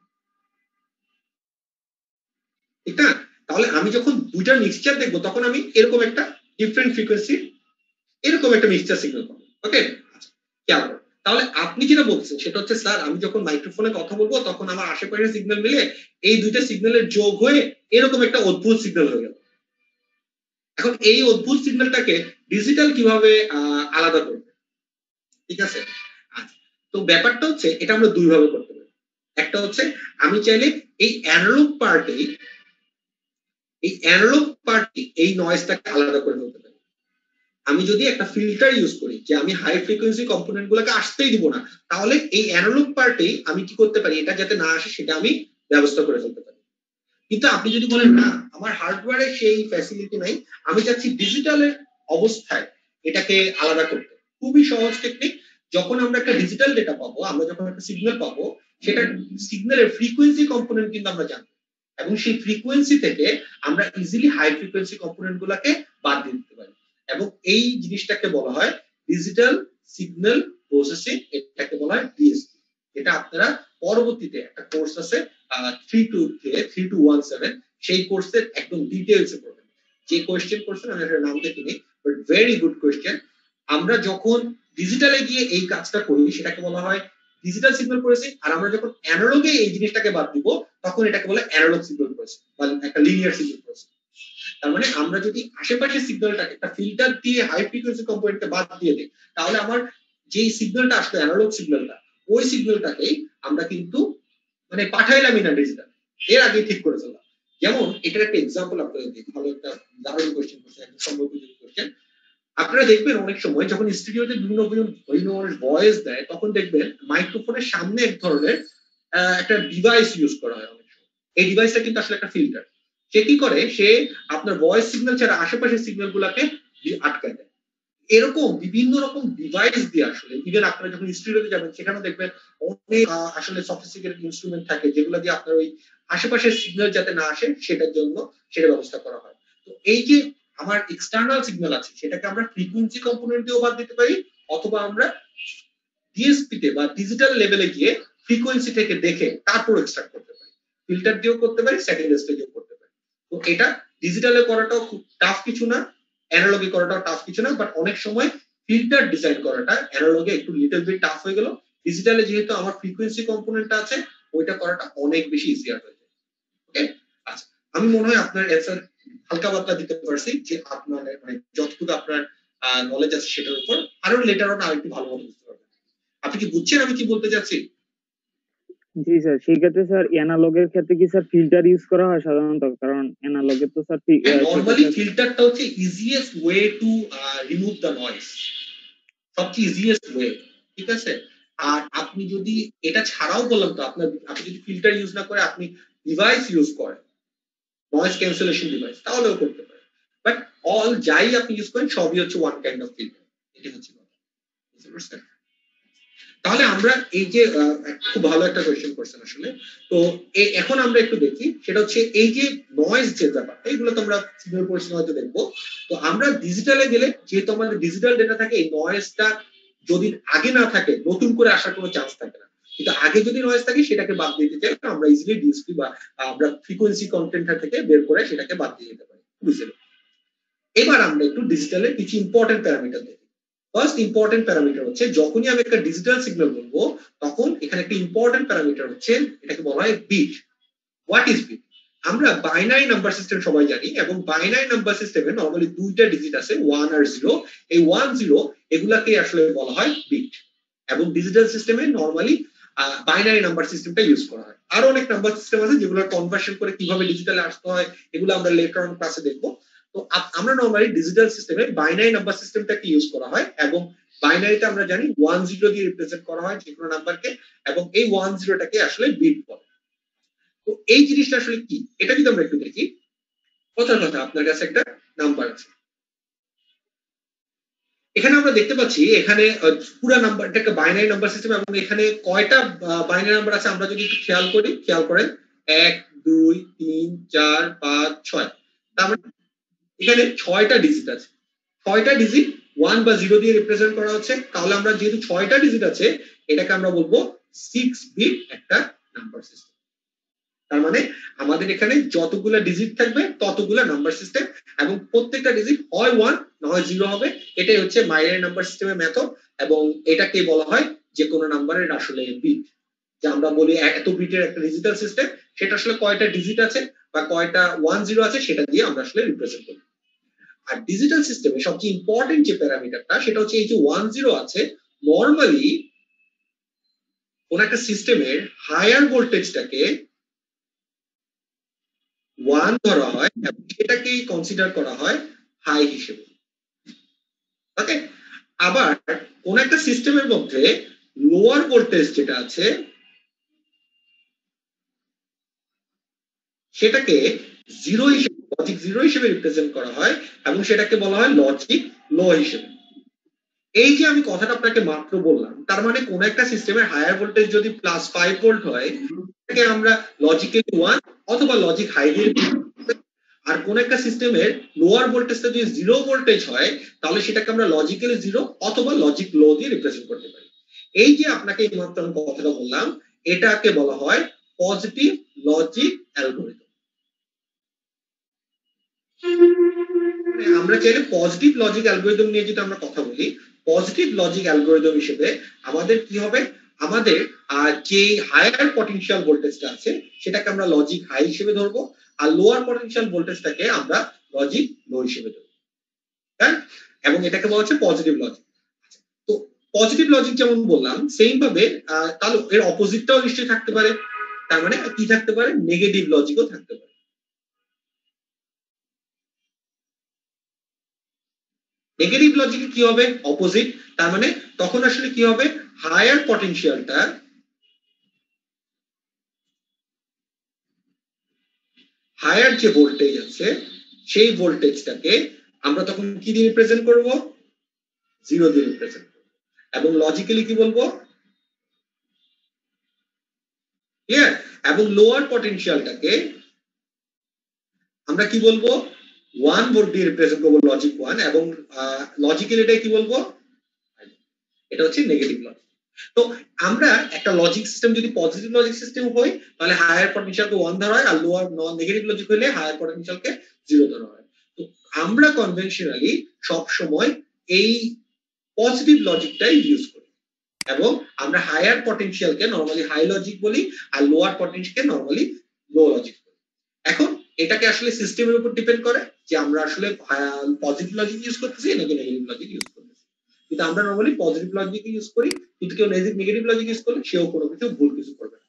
ঠিক না? তাহলে আমি যখন দুইটা মিক্সচার দেখবো তখন আমি এরকম একটা ডিফারেন্ট ফ্রিকোয়েন্সি, এরকম একটা মিক্সচার সিগন্যাল পাবো। ওকে, খেয়াল করো। তাহলে আপনি যেটা বলছেন সেটা হচ্ছে, স্যার আমি যখন মাইক্রোফোনে কথা বলবো তখন আমার আশেপাশের সিগন্যাল মিলে এই দুইটা সিগন্যালের যোগ হয়ে এরকম একটা অদ্ভুত সিগন্যাল হয়ে গেল। এখন এই অদ্ভুত সিগন্যালটাকে ডিজিটাল কিভাবে আলাদা করবে? ঠিক আছে, আচ্ছা। তো ব্যাপারটা হচ্ছে এটা আমরা দুই ভাবে করতে পারি। একটা হচ্ছে আমি চাইলে এই অ্যানালগ পার্টি এই নয়েজটাকে আলাদা করে ফেলতে পারি। আমি যদি একটা ফিল্টার ইউজ করি যে আমি হাই ফ্রিকোয়েন্সি কম্পোনেন্ট গুলোকে আসতেই দিব না, তাহলে এই অ্যানালগ পার্টে আমি কি করতে পারি, এটা যাতে না আসে সেটা আমি ব্যবস্থা করে ফেলতে পারি। কিন্তু আপনি যদি বলেন না আমার হার্ডওয়্যারে সেই ফ্যাসিলিটি নাই, আমি চাচ্ছি ডিজিটালের অবস্থায় এটাকে আলাদা করতে, খুবই সহজ টেকনিক। যখন আমরা একটা ডিজিটাল ডেটা পাবো, আমরা যখন একটা সিগন্যাল পাবো, সেটা সিগন্যালের ফ্রিকোয়েন্সি কম্পোনেন্ট কিন্তু আমরা জানবো, এবং সেই ফ্রিকোয়েন্সি থেকে আমরা ইজিলি হাই ফ্রিকোয়েন্সি কম্পোনেন্ট গুলাকে বাদ দিয়ে দিতে পারি। এবং এই জিনিসটাকে বলা হয় ডিজিটাল সিগন্যাল প্রসেসিং, এটাকে বলা হয় ডিএসপি। এটা আপনারা পরবর্তীতে একটা কোর্স আছে 3217, সেই কোর্সের একদম ডিটেইলসে পড়বেন। যে কোশ্চেন করছেন আমি এর নাম দেখিনি, বাট ভেরি গুড কোশ্চেন। আমরা যখন ডিজিটালে গিয়ে এই কাজটা করি সেটাকে বলা হয় ডিজিটাল সিগন্যাল প্রসেসিং, আর আমরা যখন অ্যানালগে এই জিনিসটাকে বাদ দিব তখন এটাকে বলে অ্যানালগ সিগন্যাল প্রসেসিং বা একটা লিনিয়ার সিগন্যাল প্রসেসিং। তার মানে আমরা যদি আশেপাশের সিগন্যালটাকে একটা ফিল্টার দিয়ে হাই ফ্রিকোয়েন্সি কম্পোনেন্টকে বাদ দিয়ে দিই, তাহলে আমার যেই সিগন্যালটা আসবে অ্যানালগ সিগন্যালটা, ওই সিগন্যালটাকেই আমরা কিন্তু মানে পাঠাইলামই না ডিজিটাল, এর আগে ঠিক করে ফেললাম। যেমন এটার একটা এক্সাম্পল আপনাদের দিই, ভালো একটা দারুণ কোশ্চেন করছেন, একদম সম্পর্কযুক্ত কোশ্চেন। আপনারা দেখবেন অনেক সময় যখন স্টুডিওতে বিভিন্ন ভয়েস দেয় তখন দেখবেন মাইক্রোফোনের সামনে এক ধরনের একটা ডিভাইস ইউজ করা হয় অনেক সময়। এই ডিভাইসটা কিন্তু আসলে একটা ফিল্টার। সে কি করে, সে আপনার ভয়েস সিগন্যাল ছাড়া আশেপাশের সিগন্যাল গুলাকে আটকায় দেয়। এরকম বিভিন্ন রকম ডিভাইস দিয়ে আসলে ইভেন আপনারা যখন স্টুডিওতে যাবেন সেখানে দেখবেন অনেক আসলে সফিস্টিকেটেড ইনস্ট্রুমেন্ট থাকে যেগুলো দিয়ে আপনার ওই আশেপাশের সিগন্যাল যাতে না আসে সেটার জন্য সেটা ব্যবস্থা করা হয়। তো এই যে আমার এক্সটার্নাল সিগন্যাল আছে সেটাকে আমরা ফ্রিকোয়েন্সি কম্পোনেন্ট দিয়েও বাদ দিতে পারি, অথবা আমরা ডিএসপি তে বা ডিজিটাল লেভেলে গিয়ে ফ্রিকোয়েন্সি থেকে দেখে তারপর এক্সট্রাক্ট করতে পারি, ফিল্টার দিয়েও করতে পারি, সেকেন্ড স্টেজেও করতে পারি। তো এটা ডিজিটালে করাটাও খুব টাফ কিছু না, অ্যানালগে করাটাও টাফ কিছু না, বাট অনেক সময় ফিল্টার ডিজাইন করাটা অ্যানালগে একটু লিটল বিট টাফ হয়ে গেল, ডিজিটালে যেহেতু আমার ফ্রিকোয়েন্সি কম্পোনেন্টটা আছে ওইটা করাটা অনেক বেশি ইজিয়ার হয়ে যায়। ওকে, আচ্ছা, আমি মনে হয় আপনার অ্যান্সার হালকা পাতলা দিতে পারছি, যে আপনার মানে যতটুকু আপনার নলেজ আছে সেটার উপর, আরো লেটার অন আরেকটু ভালোভাবে বুঝতে পারবেন। আপনি কি বুঝছেন আমি কি বলতে চাচ্ছি? জি স্যার, সেই ক্ষেত্রে স্যার অ্যানালগের ক্ষেত্রে কি স্যার ফিল্টার ইউজ করা হয় সাধারণত? কারণ অ্যানালগে তো স্যার নরমালি ফিল্টারটা হচ্ছে easiest way to remove the noise, সবচেয়ে ইজিয়েস্ট ওয়ে, ঠিক আছে? আর আপনি যদি এটা ছাড়াও বললাম তো আপনার, আপনি যদি ফিল্টার ইউজ না করে আপনি ডিভাইস ইউজ করেন, নয়েজ ক্যান্সেলেশন ডিভাইস, তাহলেও করতে পারেন। বাট অল যাই আপনি ইউজ করেন সবই হচ্ছে ওয়ান কাইন্ড অফ ফিল্টার, এটা হচ্ছে কথা, বুঝতে পারছেন? তাহলে আমরা এই যে খুব ভালো একটা কোয়েশ্চেন করছেন আসলে। তো এখন আমরা একটু দেখি সেটা হচ্ছে এই যে নয়েজ যে ব্যাপারটা, এগুলো তো আমরা সিগন্যাল প্রসেসিং হয়তো দেখবো। তো আমরা ডিজিটালে গেলে যেহেতু আমাদের ডিজিটাল ডেটা থাকে, এই নয়েজটা যদি আগে না থাকে নতুন করে আসার কোনো চান্স থাকে না, কিন্তু আগে যদি নয়েজ থাকে সেটাকে বাদ দিতে চাই আমরা ইজিলি ডিএসপি বা আমরা ফ্রিকোয়েন্সি কন্টেন্টার থেকে বের করে সেটাকে বাদ দিয়ে দিতে পারি বুঝলেন। এবার আমরা একটু ডিজিটালের কিছু ইম্পর্টেন্ট প্যারামিটার দেখি। ফার্স্ট ইম্পর্টেন্ট প্যারামিটার হচ্ছে যখনই আমি একটা ডিজিটাল সিগন্যাল বলবো তখন এখানে একটা ইম্পর্টেন্ট প্যারামিটার হচ্ছে এটাকে বলা হয় বিট। What is bit? আমরা বাইনারি নাম্বার সিস্টেম সবাই জানি এবং বাইনারি নাম্বার সিস্টেমে নরমালি দুইটা ডিজিট আছে 1 আর 0। এই 1 0 এগুলাকে আসলে বলা হয় বিট এবং ডিজিটাল সিস্টেমে নরমালি বাইনারি নাম্বার সিস্টেমটা ইউজ করা হয়। আরো অনেক নাম্বার সিস্টেম আছে যেগুলো কনভার্সন করে কিভাবে ডিজিটালে আসতে হয় এগুলো আমরা লেটার অন ক্লাসে দেখবো। তো আমরা নরমালি ডিজিটাল সিস্টেমে বাইনারি নাম্বার সিস্টেমটাকে ইউজ করা হয় এবং বাইনারিতে আমরা জানি 1 0 দিয়ে রিপ্রেজেন্ট করা হয় যে কোনো নাম্বারকে এবং এই 1 0টাকে আসলে বিট বলে। তো এই জিনিসটা আসলে কি এটা যদি আমরা একটু দেখি, কথার কথা আপনার কাছে একটা নাম্বার আছে, এখানে আমরা দেখতে পাচ্ছি এখানে পুরো নাম্বারটা একটা বাইনারি নাম্বার সিস্টেম এবং এখানে কয়টা বাইনারি নাম্বার আছে আমরা যদি একটু খেয়াল করেন 1 2 3 4 5 6, তার মানে এখানে 6টা ডিজিট আছে। 6টা ডিজিট 1 বা 0 দিয়ে রিপ্রেজেন্ট করা হচ্ছে, তাহলে আমরা যেহেতু 6টা ডিজিট আছে এটাকে আমরা বলবো 6 বিট একটা নাম্বার সিস্টেম। তার মানে আমাদের এখানে যতগুলো ডিজিট থাকবে ততগুলো নাম্বার সিস্টেম এবং প্রত্যেকটা ডিজিট হয় 1 না হয় 0 হবে। এটাই হচ্ছে বাইনারি নাম্বার সিস্টেমের মেথড এবং এটাকে বলা হয় যে কোনো নাম্বারের আসলে বিট। যে আমরা বলি এত বিটের একটা ডিজিটাল সিস্টেম, সেটা আসলে কয়টা ডিজিট আছে বা কয়টা 1 0 আছে সেটা দিয়ে আমরা আসলে রিপ্রেজেন্ট করি। আর ডিজিটাল সিস্টেমে সবচেয়ে ইম্পর্টেন্ট যে প্যারামিটারটা সেটা হচ্ছে এই যে 1 0 আছে, নরমালি কোন একটা সিস্টেমের হায়ার ভোল্টেজটাকে 1 ধরা হয় এবং সেটাকেই কনসিডার করা হয় হাই হিসেবে। ওকে, আবার কোন একটা সিস্টেমের মধ্যে লোয়ার ভোল্টেজ যেটা আছে সেটাকে জিরো হিসেবে লজিক জিরো হিসেবে রিপ্রেজেন্ট করা হয় এবং সেটাকে বলা হয় লজিক লো হিসেবে। এই যে আমি কথাটা আপনাকে মাত্র বললাম, তার মানে কোন একটা সিস্টেমের হায়ার ভোল্টেজ যদি +5 ভোল্ট হয় সেটাকে আমরা লজিক্যালি 1 অথবা লজিক হাই দিয়ে, আর কোন একটা সিস্টেমের লোয়ার ভোল্টেজটা যদি 0 ভোল্টেজ হয় তাহলে সেটাকে আমরা লজিক্যালি 0 অথবা লজিক লো দিয়ে রিপ্রেজেন্ট করতে পারি। এই যে আপনাকে এই মাত্র আমি কথাটা বললাম এটাকে বলা হয় পজিটিভ লজিক অ্যালগরিদম। আমরা চাইলে পজিটিভ লজিক অ্যালগরিদম নিয়ে যদি আমরা কথা বলি, পজিটিভ লজিক অ্যালগরিদম হিসেবে আমাদের কি হবে, আমাদের যে হায়ার পটেনশিয়াল ভোল্টেজটা আছে সেটাকে আমরা লজিক হাই হিসেবে ধরবো আর লোয়ার পটেনশিয়াল ভোল্টেজটাকে আমরা লজিক লো হিসেবে ধরবো, তাই? এবং এটাকে বলা হচ্ছে পজিটিভ লজিক। তো পজিটিভ লজিক যেমন বললাম সেম ভাবে তাহলে এর অপোজিটটাও নিশ্চয়ই থাকতে পারে, তার মানে কি থাকতে পারে, নেগেটিভ লজিকও থাকতে পারে। নেগেটিভ লজিকে কি হবে, অপোজিট, তার মানে তখন আসলে কি হবে, হায়ার পটেনশিয়ালটা হায়ার যে ভোল্টেজ আছে সেই ভোল্টেজটাকে আমরা তখন কি দিয়ে রিপ্রেজেন্ট করব, 0 দিয়ে রিপ্রেজেন্ট করব এবং লজিক্যালি কি বলবো, ক্লিয়ার? এবং লোয়ার পটেনশিয়ালটাকে আমরা কি বলবো, 1 ভোল্ট দিয়ে রিপ্রেজেন্ট করব লজিক 1 এবং লজিক্যালি এটা কি বলবো, এটা হচ্ছে নেগেটিভ লজিক। তো আমরা একটা লজিক সিস্টেম যদি পজিটিভ লজিক সিস্টেম হয় তাহলে হায়ার পটেনশিয়ালকে 1 ধরা হয় আর লোয়ার নেগেটিভ লজিক হলে হায়ার পটেনশিয়ালকে 0 ধরা হয়। তো আমরা কনভেনশনালি সব সময় এই পজিটিভ লজিকটাই ইউজ করি এবং আমরা হায়ার পটেনশিয়ালকে নরমালি হাই লজিক বলি আর লোয়ার পটেনশিয়ালকে নরমালি লো লজিক বলি। এখন এটাকে আসলে সিস্টেমের উপর ডিপেন্ড করে যে আমরা আসলে পজিটিভ লজিক ইউজ করতেছি নাকি নেগেটিভ লজিক ইউজ করতেছি। কিন্তু আমরা নরমালি পজিটিভ লজিক ইউজ করি, কিন্তু কেউ নেগেটিভ লজিক ইউজ করলে সেও কোনো কিছু ভুল কিছু করবে না।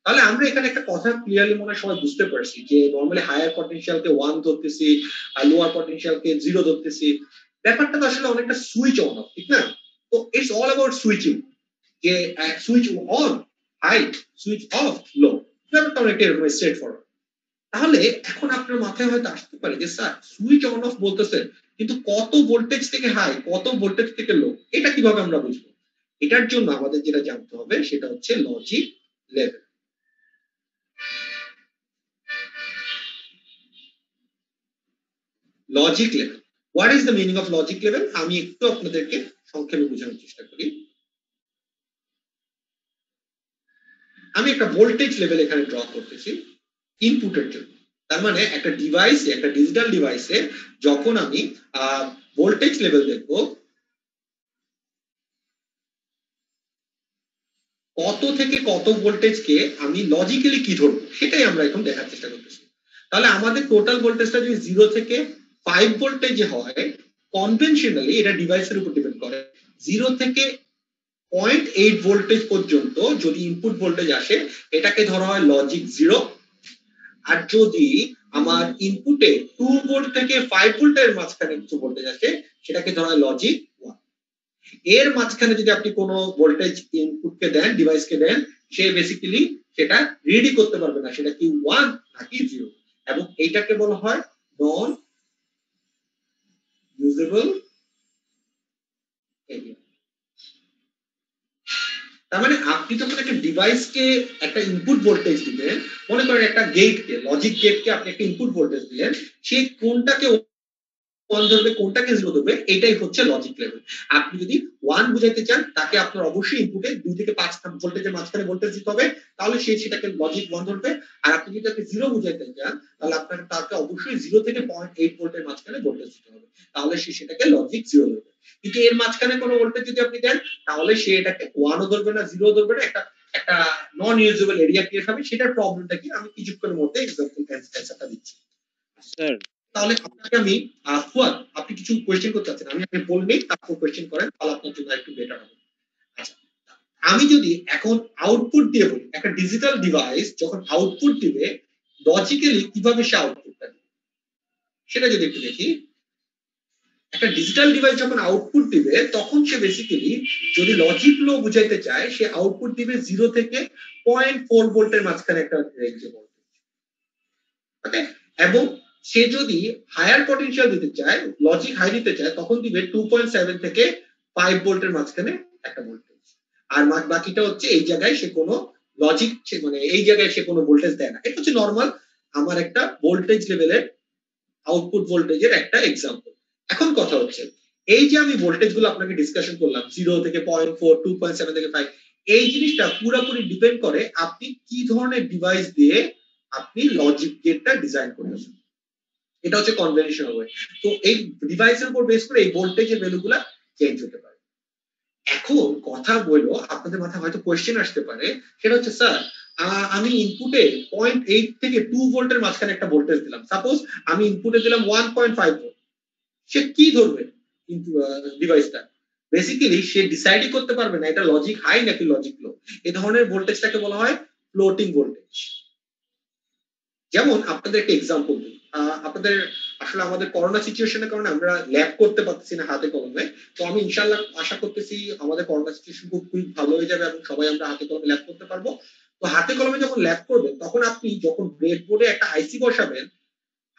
তাহলে আমরা এখানে একটা কথা ক্লিয়ারলি মনে সবাই বুঝতে পারছি যে নরমালি হায়ার পটেনশিয়ালকে 1 ধরতেছি আর লোয়ার পটেনশিয়ালকে 0 ধরতেছি। ব্যাপারটা তো আসলে অনেকটা সুইচ অন অফ, ঠিক না? তো ইটস অল অ্যাবাউট সুইচিং, যে switch on high, switch off low, ব্যাপারটা অনেকটা এরকম স্ট্রেট ফরওয়ার্ড। তাহলে এখন আপনার মাথায় হয়তো আসতে পারে যে স্যার সুইচ অন অফ বলতেছে কিন্তু কত ভোল্টেজ থেকে হাই কত ভোল্টেজ থেকে লো এটা কিভাবে আমরা বুঝবো? এটার জন্য আমাদের যেটা জানতে হবে সেটা হচ্ছে logic level. Logic level, what is the meaning of logic level? আমি একটু আপনাদেরকে সংক্ষেপে বোঝানোর চেষ্টা করি। আমি একটা ভোল্টেজ লেভেল এখানে ড্র করতেছি ইনপুটের জন্য। তার মানে একটা ডিভাইসে, একটা ডিজিটাল ডিভাইসে যখন আমি ভোল্টেজ লেভেল দেখব, কত থেকে কত ভোল্টেজকে আমি লজিক্যালি কি ধরবো সেটাই আমরা এখন দেখার চেষ্টা করতেছি। তাহলে আমাদের টোটাল ভোল্টেজটা যদি 0 থেকে 5 ভোল্টেজে হয়, কনভেনশনালি এটা ডিভাইসের উপর ডিপেন্ড করে। 0 থেকে 0.8 ভোল্টেজ পর্যন্ত যদি ইনপুট ভোল্টেজ আসে, এটাকে ধরা হয় লজিক 0। আর যদি আমার ইনপুটে 2 ভোল্ট থেকে 5 ভোল্টের মাঝখানে কিছু ভোল্টেজ আসে, সেটাকে ধরা হয় লজিক 1। এর মাঝখানে যদি আপনি কোনো ভোল্টেজ ইনপুটকে দেন, ডিভাইসকে দেন, সে বেসিক্যালি সেটা রিডই করতে পারবে না সেটা কি 1 নাকি 0, এবং এইটাকে বলা হয় নন ইউজেবল এরিয়া। তার মানে আপনি যখন একটা ডিভাইসকে একটা ইনপুট ভোল্টেজ দিবেন, মনে করেন একটা গেটকে, লজিক গেটকে আপনি একটা ইনপুট ভোল্টেজ দিলেন, সে কোনটাকে 1 ধরবে কোনটাকে 0 ধরবে, এটাই হচ্ছে লজিক লেভেল। আপনি যদি 1 বুঝাইতে চান, তাকে আপনার অবশ্যই ইনপুটে 2 থেকে 5 ভোল্টেজের মাঝখানে ভোল্টেজ দিতে হবে, তাহলে সে সেটাকে লজিক 1 ধরবে। আর আপনি যদি তাকে 0 বুঝাইতে চান, তাহলে আপনার তাকে অবশ্যই 0 থেকে 0.8 ভোল্টের মাঝখানে ভোল্টেজ দিতে হবে, তাহলে সে সেটাকে লজিক 0 ধরবে। কিন্তু এর মাঝখানে কোনো ভোল্টেজ যদি আপনি দেন, তাহলে সে এটাকে 1 ও ধরবে না, 0 ও ধরবে না, একটা নন ইউজেবল এরিয়া ক্রিয়েট হবে। সেটার প্রবলেমটা কি আমি কিছুক্ষণের মধ্যে এক্সাম্পল অ্যান্সারটা দিচ্ছি। স্যার তাহলে আপনাকে আমি ফুয়াদ, আপনি কিছু কোয়েশ্চেন করতে চাচ্ছেন, আমি আপনি বললেই তারপর কোয়েশ্চেন করেন, তাহলে আপনার জন্য একটু বেটার হবে। আচ্ছা, আমি যদি এখন আউটপুট দিয়ে বলি, একটা ডিজিটাল ডিভাইস যখন আউটপুট দিবে, লজিক্যালি কিভাবে সে আউটপুটটা দিবে সেটা যদি একটু দেখি। একটা ডিজিটাল ডিভাইস যখন আউটপুট দিবে, তখন সে বেসিক্যালি যদি লজিক লো বুঝাইতে চায়, সে আউটপুট দিবে 0 থেকে 0.4 ভোল্টের মাঝখানে একটা রেঞ্জে ভোল্টেজ। ওকে, এবং সে যদি হায়ার পটেনশিয়াল দিতে চায়, লজিক হাই দিতে চায়, তখন দিবে 2.7 থেকে 5 ভোল্টের মাঝখানে একটা ভোল্টেজ। আর বাকিটা হচ্ছে এই জায়গায় সে কোনো লজিক, মানে এই জায়গায় সে কোনো ভোল্টেজ দেয় না। এটা হচ্ছে নরমাল আমার একটা ভোল্টেজ লেভেলের আউটপুট ভোল্টেজের একটা এক্সাম্পল। এখন কথা হচ্ছে, এই যে আমি ভোল্টেজ গুলো আপনাকে ডিসকাশন করলাম 0 থেকে 0.4, 2.7 থেকে 5, এই জিনিসটা পুরোপুরি ডিপেন্ড করে আপনি কি ধরনের ডিভাইস দিয়ে আপনি লজিক গেটটা ডিজাইন করতেছেন। এটা হচ্ছে কনভেনশনাল ওয়ে। তো এই ডিভাইসের উপর বেস করে এই ভোল্টেজের ভ্যালুগুলো চেঞ্জ হতে পারে। এখন কথা বলবো, আপনাদের মাথায় হয়তো কোয়েশ্চেন আসতে পারে, সেটা হচ্ছে স্যার আমি ইনপুটে 0.8 থেকে 2 ভোল্টের মাঝখানে একটা ভোল্টেজ দিলাম, সাপোজ আমি ইনপুটে দিলাম 1.5 ভোল্ট, সে কি ধরবে কিন্তু ডিভাইসটা? বেসিক্যালি সে ডিসাইডই করতে পারবে না এটা লজিক হাই নাকি লজিক লো। এই ধরনের ভোল্টেজটাকে বলা হয় ফ্লোটিং ভোল্টেজ। যেমন আপনাদের একটা এক্সাম্পল দিই, আপনাদের আসলে আমাদের করোনা সিচুয়েশনের কারণে আমরা ল্যাব করতে পারতেছি না হাতে কলমে। তো আমি ইনশাআল্লাহ আশা করতেছি আমাদের করোনা সিচুয়েশন খুব ভালো হয়ে যাবে এবং সবাই আমরা হাতে কলমে ল্যাব করতে পারবো। তো হাতে কলমে যখন ল্যাব করবেন, তখন আপনি যখন ব্রেডবোর্ডে একটা আইসি বসাবেন,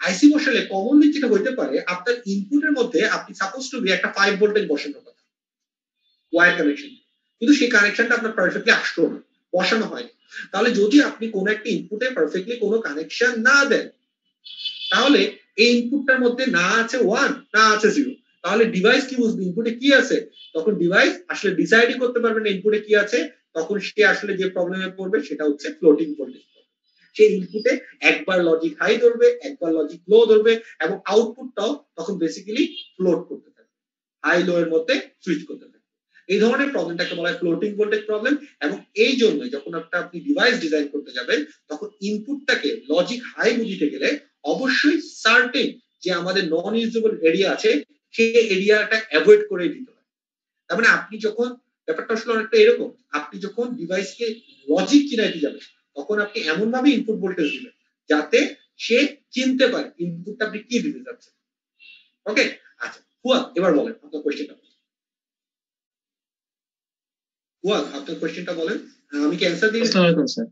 আইসি বসালে কমনলি যেটা হইতে পারে, আপনার ইনপুটের মধ্যে আপনি সাপোজ টু বি একটা 5 ভোল্টেজ বসানোর কথা, ওয়্যার কানেকশন, কিন্তু সেই কানেকশনটা আপনার পারফেক্টলি আসলো না, বসানো হয়নি। তাহলে যদি আপনি কোনো একটা ইনপুটে পারফেক্টলি কোনো কানেকশন না দেন, তাহলে এই ইনপুটটার মধ্যে না আছে 1 না আছে 0, তাহলে ডিভাইস কি বুঝবে ইনপুটে কি আছে? তখন ডিভাইস আসলে ডিসাইডই করতে পারবে না ইনপুটে কি আছে। তখন সে আসলে যে প্রবলেমে পড়বে সেটা হচ্ছে ফ্লোটিং ভোল্টেজ। সে ইনপুটে একবার লজিক হাই ধরবে, একবার লজিক লো ধরবে, এবং আউটপুটটাও তখন বেসিক্যালি ফ্লোট করতে থাকবে, হাই লো এর মধ্যে সুইচ করতে থাকবে। এই ধরনের প্রবলেমটাকে বলা হয় ফ্লোটিং ভোল্টেজ প্রবলেম। এবং এই জন্য যখন আপনি ডিভাইস ডিজাইন করতে যাবেন, তখন ইনপুটটাকে লজিক হাই বুঝিতে গেলে অবশ্যই সার্টেন যে আমাদের নন ইউজেবল এরিয়া আছে, সেই এরিয়াটা অ্যাভয়েড করে দিতে হয়। তার মানে আপনি যখন, ব্যাপারটা আসলে অনেকটা এরকম, আপনি যখন ডিভাইসকে লজিক চিনাইতে যাবেন, তখন আপনি এমন ভাবে ইনপুট ভোল্টেজ দিবেন যাতে সে চিনতে পারে ইনপুটটা আপনি কি দিতে যাচ্ছেন। ওকে, আচ্ছা ফুয়াদ, এবার বলেন আপনার কোয়েশ্চেনটা। ফুয়াদ, আপনার কোয়েশ্চেনটা বলেন, আমি কি অ্যানসার দিই? আসসালামু আলাইকুম স্যার।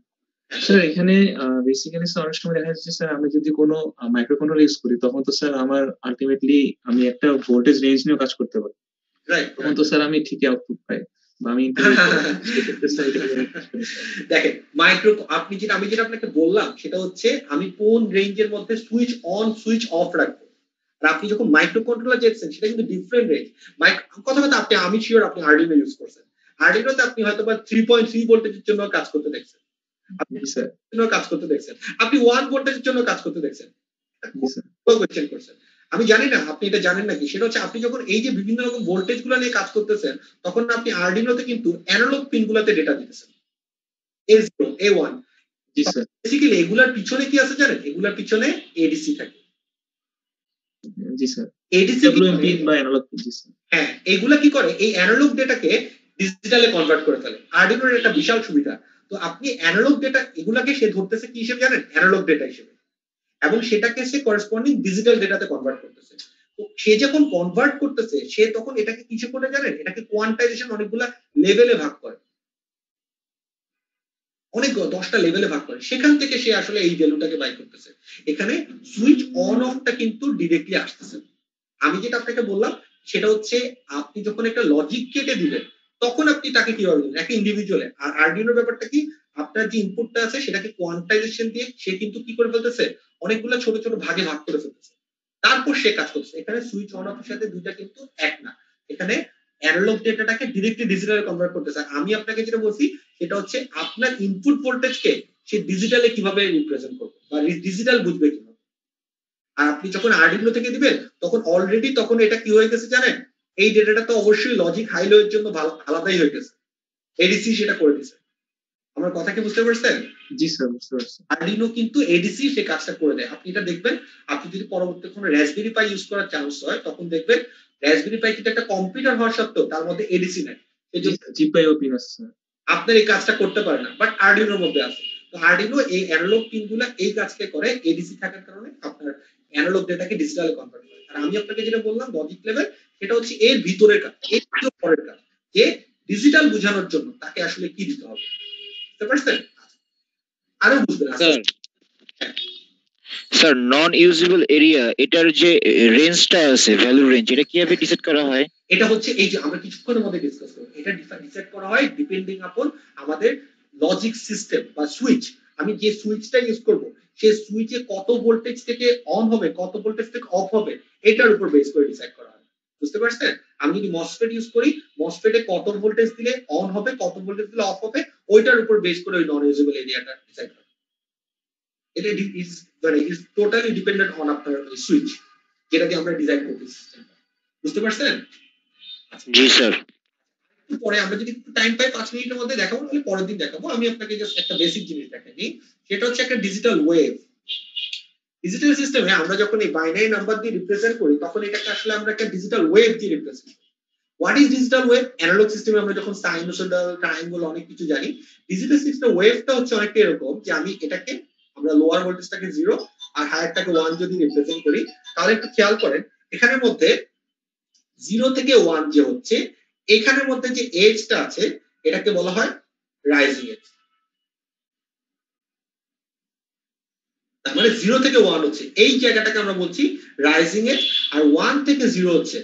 স্যার এখানে বেসিক্যালি স্যার অনেক সময় দেখা যাচ্ছে স্যার আমি যদি কোনো মাইক্রো কন্ট্রোলার ইউজ করি, তখন তো স্যার আমার আলটিমেটলি আমি একটা ভোল্টেজ রেঞ্জ নিয়ে কাজ করতে পারি, রাইট, তখন তো স্যার আমি ঠিকই আউটপুট পাই বা আমি দেখেন মাইক্রো, আপনি যেটা, আমি যেটা আপনাকে বললাম সেটা হচ্ছে আমি কোন রেঞ্জের মধ্যে সুইচ অন সুইচ অফ রাখবো। আর আপনি যখন মাইক্রো কন্ট্রোলার দেখছেন, সেটা কিন্তু ডিফারেন্ট রেঞ্জ। কথা কথা আপনি, আমি শিওর আপনি আরডিনো ইউজ করছেন, আরডিনোতে আপনি হয়তো বা 3.3 ভোল্টেজের জন্য কাজ করতে দেখছেন, আপনি জি স্যার। জন্য কাজ করতে দেখছেন, আপনি 1 ভোল্টেজের জন্য কাজ করতে দেখছেন। জি স্যার। কোয়েশ্চেন করছেন। আমি জানি না আপনি এটা জানেন নাকি, সেটা হচ্ছে আপনি যখন এই যে বিভিন্ন রকম ভোল্টেজ গুলো নিয়ে কাজ করতেছেন, তখন আপনি আরডিনোতে কিন্তু অ্যানালগ পিন গুলাতে ডেটা দিতেছেন, A0 A1। জি স্যার। বেসিক্যালি এগুলার পিছনে কি আছে জানেন? এগুলার পিছনে এডিসি থাকে। জি স্যার। এডিসি ডব্লিউএম পিন বা অ্যানালগ পিন। জি স্যার। হ্যাঁ, এগুলা কি করে, এই অ্যানালগ ডেটাকে ডিজিটালে কনভার্ট করে ফেলে। আরডিনোর একটা বিশাল সুবিধা। তো আপনি অ্যানালগ ডেটা এগুলাকে সে ধরতেছে কি হিসেবে জানেন? অ্যানালগ ডেটা হিসেবে, এবং সেটাকে সে করেসপন্ডিং ডিজিটাল ডেটাতে কনভার্ট করতেছে। তো সে যখন কনভার্ট করতেছে, সে তখন এটাকে কিসে করে জানেন? এটাকে কোয়ান্টাইজেশন অনেকগুলা লেভেলে ভাগ করে, অনেক 10টা লেভেলে ভাগ করে, সেখান থেকে সে আসলে এই ভ্যালুটাকে বাই করতেছে। এখানে সুইচ অন অফটা কিন্তু ডিরেক্টলি আসতেছে। আমি যেটা আপনাকে বললাম সেটা হচ্ছে আপনি যখন একটা লজিক কেটে দিবেন, তখন আপনি তাকে কিভাবে দিবেন একটা ইন্ডিভিজুয়ালে। আর আরডিনোর ব্যাপারটা কি, আপনার যে ইনপুটটা আছে সেটাকে কোয়ান্টাইজেশন দিয়ে সে কিন্তু কি করে ফেলতেছে, অনেকগুলো ছোট ছোট ভাগে ভাগ করে ফেলতেছে, তারপর সে কাজ করতেছে। এখানে সুইচ অন অফের সাথে দুইটা কিন্তু এক না, এখানে অ্যানালগ ডেটাটাকে ডিরেক্টলি ডিজিটালে কনভার্ট করতেছে। আমি আপনাকে যেটা বলছি সেটা হচ্ছে আপনার ইনপুট ভোল্টেজকে সে ডিজিটালে কিভাবে রিপ্রেজেন্ট করবে বা ডিজিটাল বুঝবে কিভাবে। আর আপনি যখন আরডিনো থেকে দিবেন, তখন অলরেডি তখন এটা কি হয়ে গেছে জানেন? এই ডেটাটা তো অবশ্যই লজিক হাই লোয়ের জন্য আলাদাই হয়ে গেছে, এডিসি সেটা করে দিছে। আমার কথা কি বুঝতে পারছেন? জি স্যার, বুঝতে পারছি। আরডিনো কিন্তু এডিসি সে কাজটা করে দেয়। আপনি এটা দেখবেন, আপনি যদি পরবর্তী কোনো রাসবেরি পাই ইউজ করার চান্স হয়, তখন দেখবেন রাসবেরি পাই কিন্তু একটা কম্পিউটার হওয়ার সত্ত্বেও তার মধ্যে এডিসি নাই, জিপাই ও পিন আছে। আপনার এই কাজটা করতে পারে না, বাট আরডিনোর মধ্যে আছে। তো আরডিনো এই অ্যানালগ পিনগুলো এই কাজকে করে, এডিসি থাকার কারণে আপনার অ্যানালগ ডেটাকে ডিজিটালে কনভার্ট করে। আর আমি আপনাকে যেটা বললাম লজিক লেভেল, সেটা হচ্ছে এর ভিতরের কাজ, এর পরের কাজ, যে ডিজিটাল বোঝানোর জন্য তাকে আসলে কি দিতে হবে, বুঝতে পারছেন? আরো বুঝবেন স্যার। স্যার, নন ইউজেবল এরিয়া, এটার যে রেঞ্জটা আছে, ভ্যালু রেঞ্জ, এটা কিভাবে ডিসাইড করা হয়? এটা হচ্ছে এই যে আমরা কিছুক্ষণের মধ্যে ডিসকাস করব, এটা ডিসাইড করা হয় ডিপেন্ডিং আপন আমাদের লজিক সিস্টেম বা সুইচ। আমি যে সুইচটা ইউজ করব, সেই সুইচে কত ভোল্টেজ থেকে অন হবে, কত ভোল্টেজ থেকে অফ হবে, এটার উপর বেস করে ডিসাইড করা হয়, বুঝতে পারছেন? আমি যদি মসফেট ইউজ করি, মসফেটে কত ভোল্টেজ দিলে অন হবে, কত ভোল্টেজ দিলে অফ হবে, ওইটার উপর বেস করে ওই নন ইউজেবল এরিয়াটা ডিসাইড হয়। এটা ইজ টোটালি ডিপেন্ডেন্ট অন আপনার সুইচ, যেটা দিয়ে আমরা ডিজাইন করতেছি সিস্টেমটা, বুঝতে পারছেন? জি স্যার। পরে আমরা যদি একটু টাইম পাই 5 মিনিটের মধ্যে দেখাবো, তাহলে পরের দিন দেখাবো। আমি আপনাকে জাস্ট একটা বেসিক জিনিস দেখাই দিই, সেটা হচ্ছে একটা ডিজিটাল ওয়েভ। ডিজিটাল সিস্টেমে আমরা যখন এই বাইনারি নাম্বার দিয়ে রিপ্রেজেন্ট করি, তখন এটাকে আসলে আমরা একটা ডিজিটাল ওয়েভ দিয়ে রিপ্রেজেন্ট করি। What is digital wave? Analogue সিস্টেমে আমরা যখন সাইনোসয়েডাল, ট্রায়াঙ্গল অনেক কিছু জানি, ডিজিটাল সিস্টেম ওয়েভটা হচ্ছে অনেকটা এরকম যে আমি এটাকে, আমরা লোয়ার ভোল্টেজটাকে 0 আর হায়ারটাকে 1 যদি রিপ্রেজেন্ট করি, তাহলে একটু খেয়াল করেন এখানের মধ্যে 0 থেকে 1 যে হচ্ছে, এখানের মধ্যে যে এজটা আছে এটাকে বলা হয় রাইজিং এজ। তার মানে 0 থেকে 1 হচ্ছে এই জায়গাটাকে আমরা বলছি রাইজিং এজ, আর 1 থেকে 0 হচ্ছে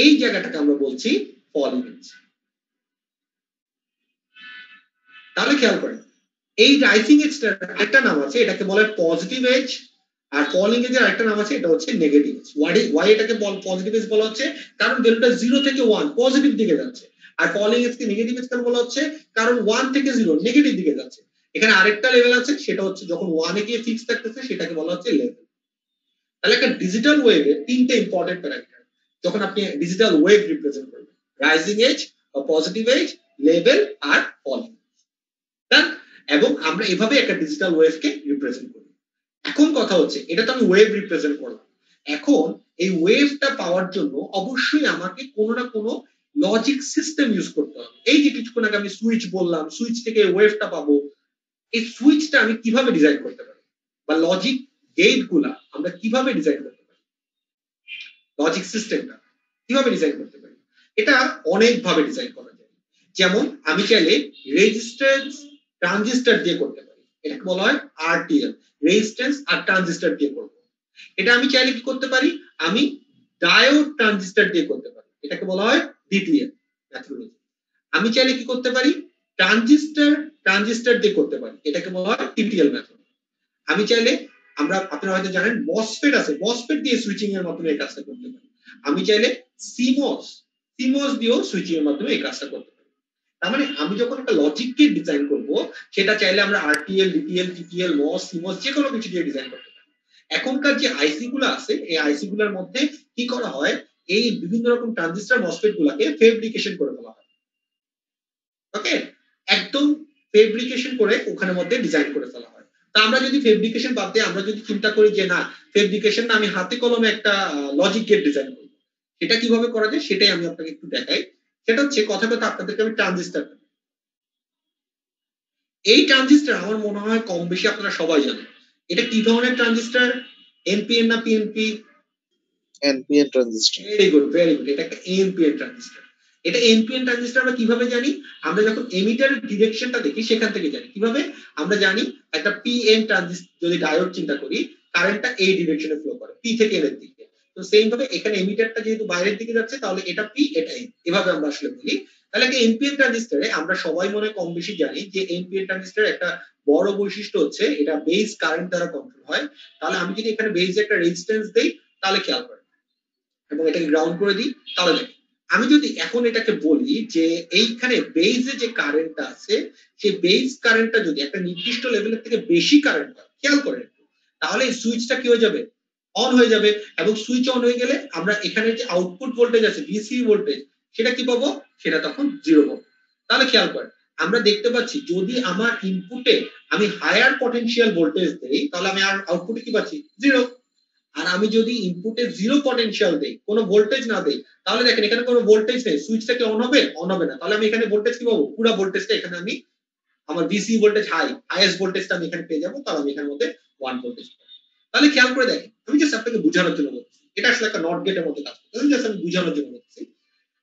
এই জায়গাটাকে আমরা বলছি ফলিং এজ। তাহলে খেয়াল করেন এই রাইজিং এজটার একটা নাম আছে, এটাকে বলে পজিটিভ এজ, আর ফলিং এজের আরেকটা নাম আছে, এটা হচ্ছে নেগেটিভ এজ। ওয়াই এটাকে পজিটিভ এজ বলা হচ্ছে? কারণ ভ্যালুটা 0 থেকে 1 পজিটিভ দিকে যাচ্ছে, আর ফলিং এজকে নেগেটিভ এজ কেন বলা হচ্ছে? কারণ 1 থেকে 0 নেগেটিভ দিকে যাচ্ছে। এখানে আরেকটা লেভেল আছে, সেটা হচ্ছে যখন 1 এ গিয়ে ফিক্স থাকতেছে, সেটাকে বলা হচ্ছে লেভেল। তাহলে একটা ডিজিটাল ওয়েভে তিনটে ইম্পর্টেন্ট প্যারামিটার যখন আপনি ডিজিটাল ওয়েভ রিপ্রেজেন্ট করবেন: rising edge, positive edge, level আর ফলিং। এবং আমরা এভাবে একটা ডিজিটাল ওয়েভকে রিপ্রেজেন্ট করি। এখন কথা হচ্ছে, এটা তো আমি ওয়েভ রিপ্রেজেন্ট করলাম, এখন এই ওয়েভটা পাওয়ার জন্য অবশ্যই আমাকে কোনো না কোনো লজিক সিস্টেম ইউজ করতে হবে। এই যে কিছুক্ষণ আগে আমি সুইচ বললাম, সুইচ থেকে ওয়েভটা পাবো, এই সুইচটা আমি কিভাবে ডিজাইন করতে পারি, বা লজিক গেট গুলা আমরা কিভাবে ডিজাইন করতে পারি, লজিক সিস্টেমটা কিভাবে ডিজাইন করতে পারি? এটা অনেক ভাবে ডিজাইন করা যায়। যেমন আমি চাইলে রেজিস্ট্যান্স ট্রানজিস্টর দিয়ে করতে পারি, এটাকে বলা হয় আরটিএল, রেজিস্ট্যান্স আর ট্রানজিস্টর দিয়ে করব। এটা আমি চাইলে কি করতে পারি, আমি ডায়োড ট্রানজিস্টর দিয়ে করতে পারি, এটাকে বলা হয় ডিটিএল মেথডোলজি। আমি চাইলে কি করতে পারি, ট্রানজিস্টর দিয়ে করতে পারি, এটাকে বলা হয় টিটিএল মেথড। আমি চাইলে, আপনারা হয়তো জানেন মসফেট আছে, মসফেট দিয়ে সুইচিং এর মাধ্যমে এই কাজটা করতে পারি। আমি চাইলে সিমস দিয়েও সুইচিং এর মাধ্যমে এই কাজটা করতে পারি। তার মানে আমি যখন একটা লজিক গেট ডিজাইন করব, সেটা চাইলে আমরা আরটিএল, ডিটিএল, টিটিএল, মস, সিমস যে কোনো কিছু দিয়ে ডিজাইন করতে পারি। এখনকার যে আইসি গুলো আছে, এই আইসি গুলোর মধ্যে কি করা হয়, এই বিভিন্ন রকম ট্রানজিস্টর মসফেট গুলাকে ফেব্রিকেশন করে ফেলা হয়। ওকে, একদম ফেব্রিকেশন করে ওখানে মধ্যে ডিজাইন করে ফেলা হয়। তা আমরা যদি ফেব্রিকেশন বাদ দিয়ে আমরা যদি চিন্তা করি যে না, ফেব্রিকেশন আমি হাতে কলমে একটা লজিক গেট ডিজাইন করব, সেটা কিভাবে করা যায় সেটাই আমি আপনাকে একটু দেখাই। সেটা হচ্ছে কথা আপনাদেরকে আমি ট্রানজিস্টর, এই ট্রানজিস্টর আমার মনে হয় কম বেশি আপনারা সবাই জানেন। এটা কি ধরনের ট্রানজিস্টর? এনপিএন না PNP? NPN transistor. Very good, very good, এটা একটা এনপিএন ট্রানজিস্টর। এটা এনপিএন ট্রানজিস্টর আমরা কিভাবে জানি? আমরা যখন এমিটারের ডিরেকশনটা দেখি সেখান থেকে জানি। কিভাবে আমরা জানি? একটা পিএন ট্রানজিস্টর যদি ডায়োড চিন্তা করি, কারেন্টটা এই ডিরেকশনে ফ্লো করে, পি থেকে এন এর দিকে। তো সেম ভাবে এখানে এমিটারটা যেহেতু বাইরের দিকে যাচ্ছে, তাহলে এটা পি, এটা এন, এভাবে আমরা আসলে বলি। তাহলে একটা এনপিএন ট্রানজিস্টরে আমরা সবাই মনে কম বেশি জানি যে এনপিএন ট্রানজিস্টরের একটা বড় বৈশিষ্ট্য হচ্ছে এটা বেস কারেন্ট দ্বারা কন্ট্রোল হয়। তাহলে আমি যদি এখানে বেসে একটা রেজিস্ট্যান্স দেই, তাহলে খেয়াল করেন, এবং এটাকে গ্রাউন্ড করে দিই, তাহলে দেখেন আমি যদি এখন এটাকে বলি যে এইখানে বেসে যে কারেন্টটা আছে, সেই বেস কারেন্টটা যদি একটা নির্দিষ্ট লেভেলের থেকে বেশি কারেন্ট হয়, খেয়াল করেন, তাহলে এই সুইচটা কি হয়ে যাবে? অন হয়ে যাবে। এবং সুইচ অন হয়ে গেলে আমরা এখানে যে আউটপুট ভোল্টেজ আছে, ভিসি ভোল্টেজ, সেটা কি পাবো? সেটা তখন 0 পাবো। তাহলে খেয়াল করেন, আমরা দেখতে পাচ্ছি যদি আমার ইনপুটে আমি হায়ার পটেনশিয়াল ভোল্টেজ দেই, তাহলে আমি আর আউটপুটে কি পাচ্ছি? 0। আর আমি যদি ইনপুটে 0 পটেনশিয়াল দেই, কোনো ভোল্টেজ না দেই, তাহলে দেখেন এখানে কোনো ভোল্টেজ নেই, সুইচটা কি অন হবে? অন হবে না। তাহলে আমি এখানে ভোল্টেজ কি পাবো? পুরো ভোল্টেজটা এখানে আমি, আমার ভিসি ভোল্টেজ হাইয়েস্ট ভোল্টেজটা আমি এখানে পেয়ে যাবো, তাহলে আমি এখানের মধ্যে 1 ভোল্টেজ পাবো। তাহলে খেয়াল করে দেখেন, আমি জাস্ট আপনাকে বোঝানোর জন্য বলছি, এটা আসলে একটা নট গেটের মধ্যে কাজ করছে, জাস্ট আমি বোঝানোর জন্য বলছি।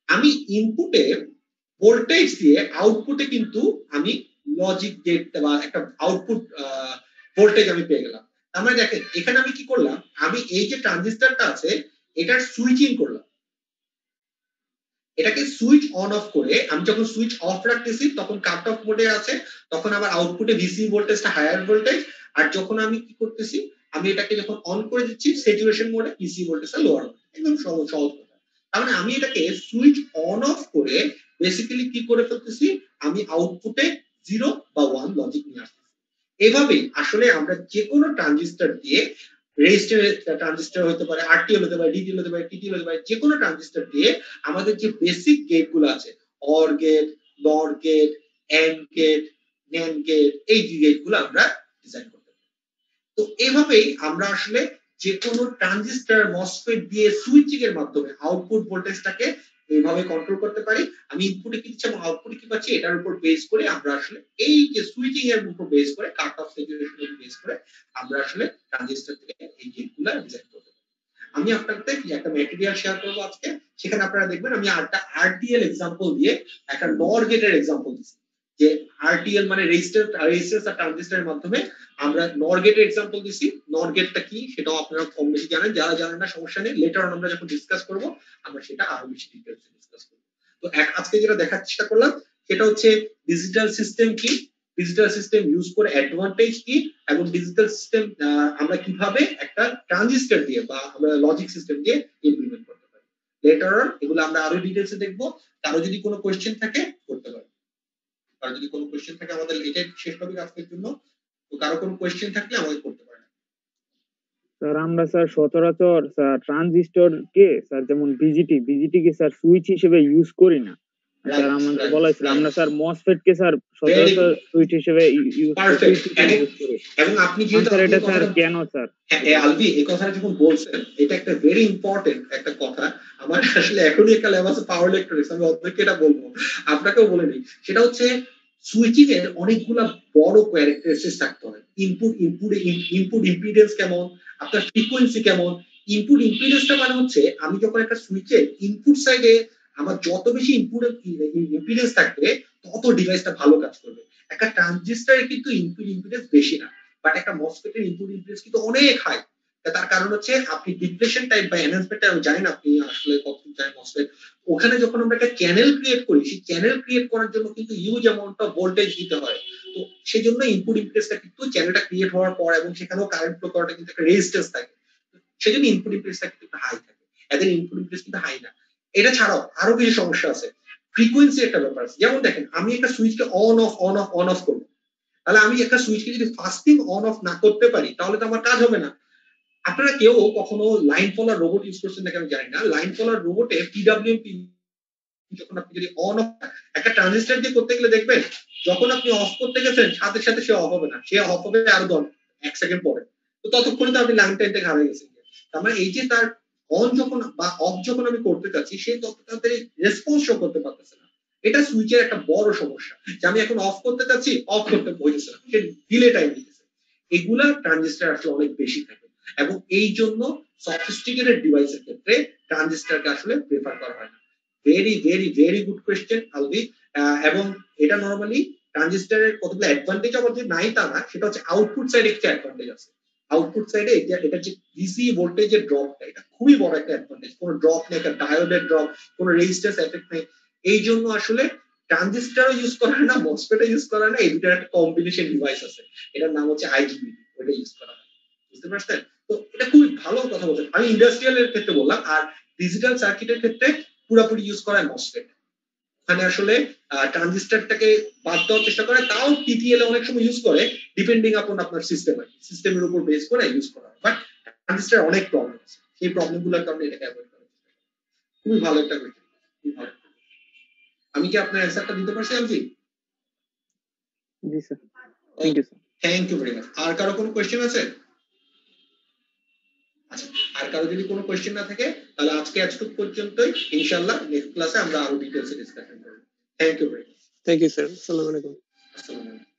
আমি ইনপুটে ভোল্টেজ দিয়ে আউটপুটে কিন্তু আমি লজিক গেট বা একটা আউটপুট ভোল্টেজ আমি পেয়ে গেলাম। তার মানে দেখেন এখানে আমি কি করলাম, আমি এই যে ট্রানজিস্টরটা আছে এটার সুইচিং করলাম, এটাকে সুইচ অন অফ করে আমি যখন সুইচ অফ রাখতেছি তখন কাট অফ মোডে আছে, তখন আমার আউটপুটে ভিসি ভোল্টেজটা হায়ার ভোল্টেজ, আর যখন আমি কি করতেছি, আমি এটাকে যখন অন করে দিচ্ছি স্যাচুরেশন মোডে, ভিসি ভোল্টেজটা লোয়ার, একদম সহজ কথা। তার মানে আমি এটাকে সুইচ অন অফ করে বেসিক্যালি কি করে ফেলতেছি, আমি আউটপুটে 0 বা 1 লজিক নিয়ে আসতেছি। এভাবেই আসলে আমরা যে কোনো ট্রানজিস্টর দিয়ে, রেজিস্টার ট্রানজিস্টর হতে পারে, আরটিএল হতে পারে, ডিটিএল হতে পারে, টিটিএল হতে পারে, যে কোনো ট্রানজিস্টর দিয়ে আমাদের যে বেসিক গেট গুলো আছে, or gate, nor gate, and gate, nand gate, এই গেট গুলো আমরা ডিজাইন করতে পারি। তো এইভাবেই আমরা আসলে যে কোনো ট্রানজিস্টর মসফেট দিয়ে সুইচিং এর মাধ্যমে আউটপুট ভোল্টেজটাকে এইভাবে কন্ট্রোল করতে পারি। আমি ইনপুটে কি দিচ্ছি এবং আউটপুটে কি পাচ্ছি, এটার উপর বেস করে আমরা আসলে এই যে সুইচিং এর উপর বেস করে, কাট অফ স্যাচুরেশনের উপর বেস করে আমরা আসলে ট্রানজিস্টর থেকে এই গেটগুলো ডিজাইন করতে পারি। আমি আপনাদের একটা ম্যাটেরিয়াল শেয়ার করব আজকে, সেখানে আপনারা দেখবেন আমি একটা আরটিএল এক্সাম্পল দিয়ে একটা নর গেটের এক্সাম্পল দিচ্ছি, যে আরটিএল মানে রেজিস্টর আর ট্রানজিস্টরের মাধ্যমে আমরা নর গেটের এক্সাম্পল দিছি। নর গেটটা কি সেটাও আপনারা কম বেশি জানেন, যারা জানেন না সমস্যা নেই, লেটার অন আমরা যখন ডিসকাস করব আমরা সেটা আরো বেশি ডিটেইলসে ডিসকাস করব। তো আজকে যেটা দেখার চেষ্টা করলাম সেটা হচ্ছে ডিজিটাল সিস্টেম কি, ডিজিটাল সিস্টেম ইউজ করে অ্যাডভান্টেজ কি, এবং ডিজিটাল সিস্টেম আমরা কিভাবে একটা ট্রানজিস্টর দিয়ে বা আমরা লজিক সিস্টেম দিয়ে ইমপ্লিমেন্ট করতে পারি। লেটার অন এগুলো আমরা আরো ডিটেইলসে দেখব। কারো যদি কোনো কোশ্চেন থাকে করতে পারি, কারো যদি কোনো কোশ্চেন থাকে, আমাদের এটাই শেষ টপিক আজকের জন্য। তো কারো কোনো কোশ্চেন থাকলে আমাকে করতে পারেন। স্যার আমরা স্যার সচরাচর স্যার ট্রানজিস্টর কে স্যার যেমন বিজিটি কে স্যার সুইচ হিসেবে ইউজ করি না স্যার, আমাকে বলা হয়েছিল আমরা স্যার মসফেট কে স্যার সচরাচর সুইচ হিসেবে ইউজ করি। এবং আপনি যেহেতু এটা স্যার কেন স্যার? আলবি এই কথাটা যখন বলছেন, এটা একটা ভেরি ইম্পর্টেন্ট একটা কথা। আমার আসলে এখনই একটা ল্যাব আছে পাওয়ার ইলেকট্রনিক্স, আমি অনেককে এটা বলবো, আপনাকেও বলে নিই। সেটা হচ্ছে সুইচিং এর অনেকগুলা বড় ক্যারেক্টারিস্টিক্স থাকতে হয়। ইনপুট ইম্পিডেন্স কেমন, আপনার ফ্রিকোয়েন্সি কেমন। ইনপুট ইম্পিডেন্সটা মানে হচ্ছে আমি যখন একটা সুইচের ইনপুট সাইডে আমার যত বেশি ইম্পিডেন্স থাকবে তত ডিভাইসটা ভালো কাজ করবে। একটা ট্রানজিস্টরের কিন্তু ইনপুট ইম্পিডেন্স বেশি না, বাট একটা মসফেটের ইনপুট ইম্পিডেন্স কিন্তু অনেক হাই। তার কারণ হচ্ছে আপনি ডিপ্লেশন টাইপ বা এনহ্যান্সমেন্ট টাইপ, আমি জানি না আপনি আসলে কতটুকু জানেন মসফেট, ওখানে যখন আমরা একটা চ্যানেল ক্রিয়েট করি, সেই চ্যানেল ক্রিয়েট করার জন্য কিন্তু হিউজ অ্যামাউন্ট অফ ভোল্টেজ দিতে হয়। তো সেই জন্য ইনপুট ইম্পিডেন্সটা কিন্তু চ্যানেলটা ক্রিয়েট হওয়ার পর এবং সেখানেও কারেন্ট ফ্লো করাটা কিন্তু একটা রেজিস্ট্যান্স থাকে, সেই জন্য ইনপুট ইম্পিডেন্সটা কিন্তু হাই থাকে। এদের ইনপুট ইম্পিডেন্স কিন্তু হাই না। এটা ছাড়াও আরো কিছু সমস্যা আছে। ফ্রিকোয়েন্সি একটা ব্যাপার আছে। যেমন দেখেন আমি একটা সুইচকে অন অফ করবো, তাহলে আমি একটা সুইচকে যদি ফাস্টিং অন অফ না করতে পারি তাহলে তো আমার কাজ হবে না। আপনারা কেউ কখনো লাইন ফলোয়ার রোবট ইউজ করছেন নাকি আমি জানি না, লাইন ফলোয়ার রোবটে পিডব্লিউএমপি যখন আপনি যদি অন অফ একটা ট্রানজিস্টর দিয়ে করতে গেলে দেখবেন যখন আপনি অফ করতে গেছেন সাথে সাথে সে অফ হবে না, সে অফ হবে আরো 1 সেকেন্ড পরে, তো ততক্ষণে তো আপনি লাইন টাইনটা হারিয়ে গেছেন। তার মানে এই যে তার অন যখন বা অফ যখন আমি করতে চাচ্ছি সে তত তাড়াতাড়ি রেসপন্স শো করতে পারতেছে না, এটা সুইচের একটা বড় সমস্যা যে আমি এখন অফ করতে চাচ্ছি অফ করতে হইতেছে না, সে ডিলে টাইম দিতেছে। এগুলা ট্রানজিস্টর আসলে অনেক বেশি থাকে এবং এই জন্য সফিস্টিকেটেড ডিভাইসের ক্ষেত্রে ট্রানজিস্টরকে আসলে প্রেফার করা হয় না। Very very very good question Albi. এবং এটা নরমালি ট্রানজিস্টরের কতগুলো অ্যাডভান্টেজ আমাদের নাই তা না, সেটা হচ্ছে আউটপুট সাইডে একটা অ্যাডভান্টেজ আছে। আউটপুট সাইডে এটা যে ডিসি ভোল্টেজের ড্রপটা এটা খুবই বড় একটা অ্যাডভান্টেজ, কোনো ড্রপ নেই, একটা ডায়োডের ড্রপ, কোনো রেজিস্ট্যান্স এফেক্ট নেই। এই জন্য আসলে ট্রানজিস্টরও ইউজ করা হয় না, মসফেটও ইউজ করা হয় না, এই দুটার একটা কম্বিনেশন ডিভাইস আছে, এটার নাম হচ্ছে আইজিবি, ওটা ইউজ করা হয়। বুঝতে পারছেন? তো এটা খুবই ভালো কথা বলছেন। আমি ইন্ডাস্ট্রিয়াল এর ক্ষেত্রে বললাম, আর ডিজিটাল সার্কিটের ক্ষেত্রে পুরোপুরি ইউজ করা হয় মসফেট। ওখানে আসলে ট্রানজিস্টরটাকে বাদ দেওয়ার চেষ্টা করে, তাও টিটিএল অনেক সময় ইউজ করে ডিপেন্ডিং আপন আপনার সিস্টেমের উপর বেস করে ইউজ করা হয়। বাট ট্রানজিস্টর অনেক প্রবলেম আছে, সেই প্রবলেমগুলোর কারণে এটাকে অ্যাভয়েড করা যায়। খুবই ভালো একটা কোয়েশ্চেন, খুবই ভালো। আমি কি আপনার অ্যানসারটা দিতে পারছি আমি? জি sir, thank you sir. Thank you very much. আর কারো কোনো কোয়েশ্চেন আছে? আচ্ছা, আর কারো যদি কোনো কোয়েশ্চেন না থাকে তাহলে আজকে এতটুকু পর্যন্তই। ইনশাআল্লাহ নেক্সট ক্লাসে আমরা আরো ডিটেইলসে ডিসকাশন করব। Thank you very much. Thank you sir, আসসালামু আলাইকুম। আসসালামু আলাইকুম।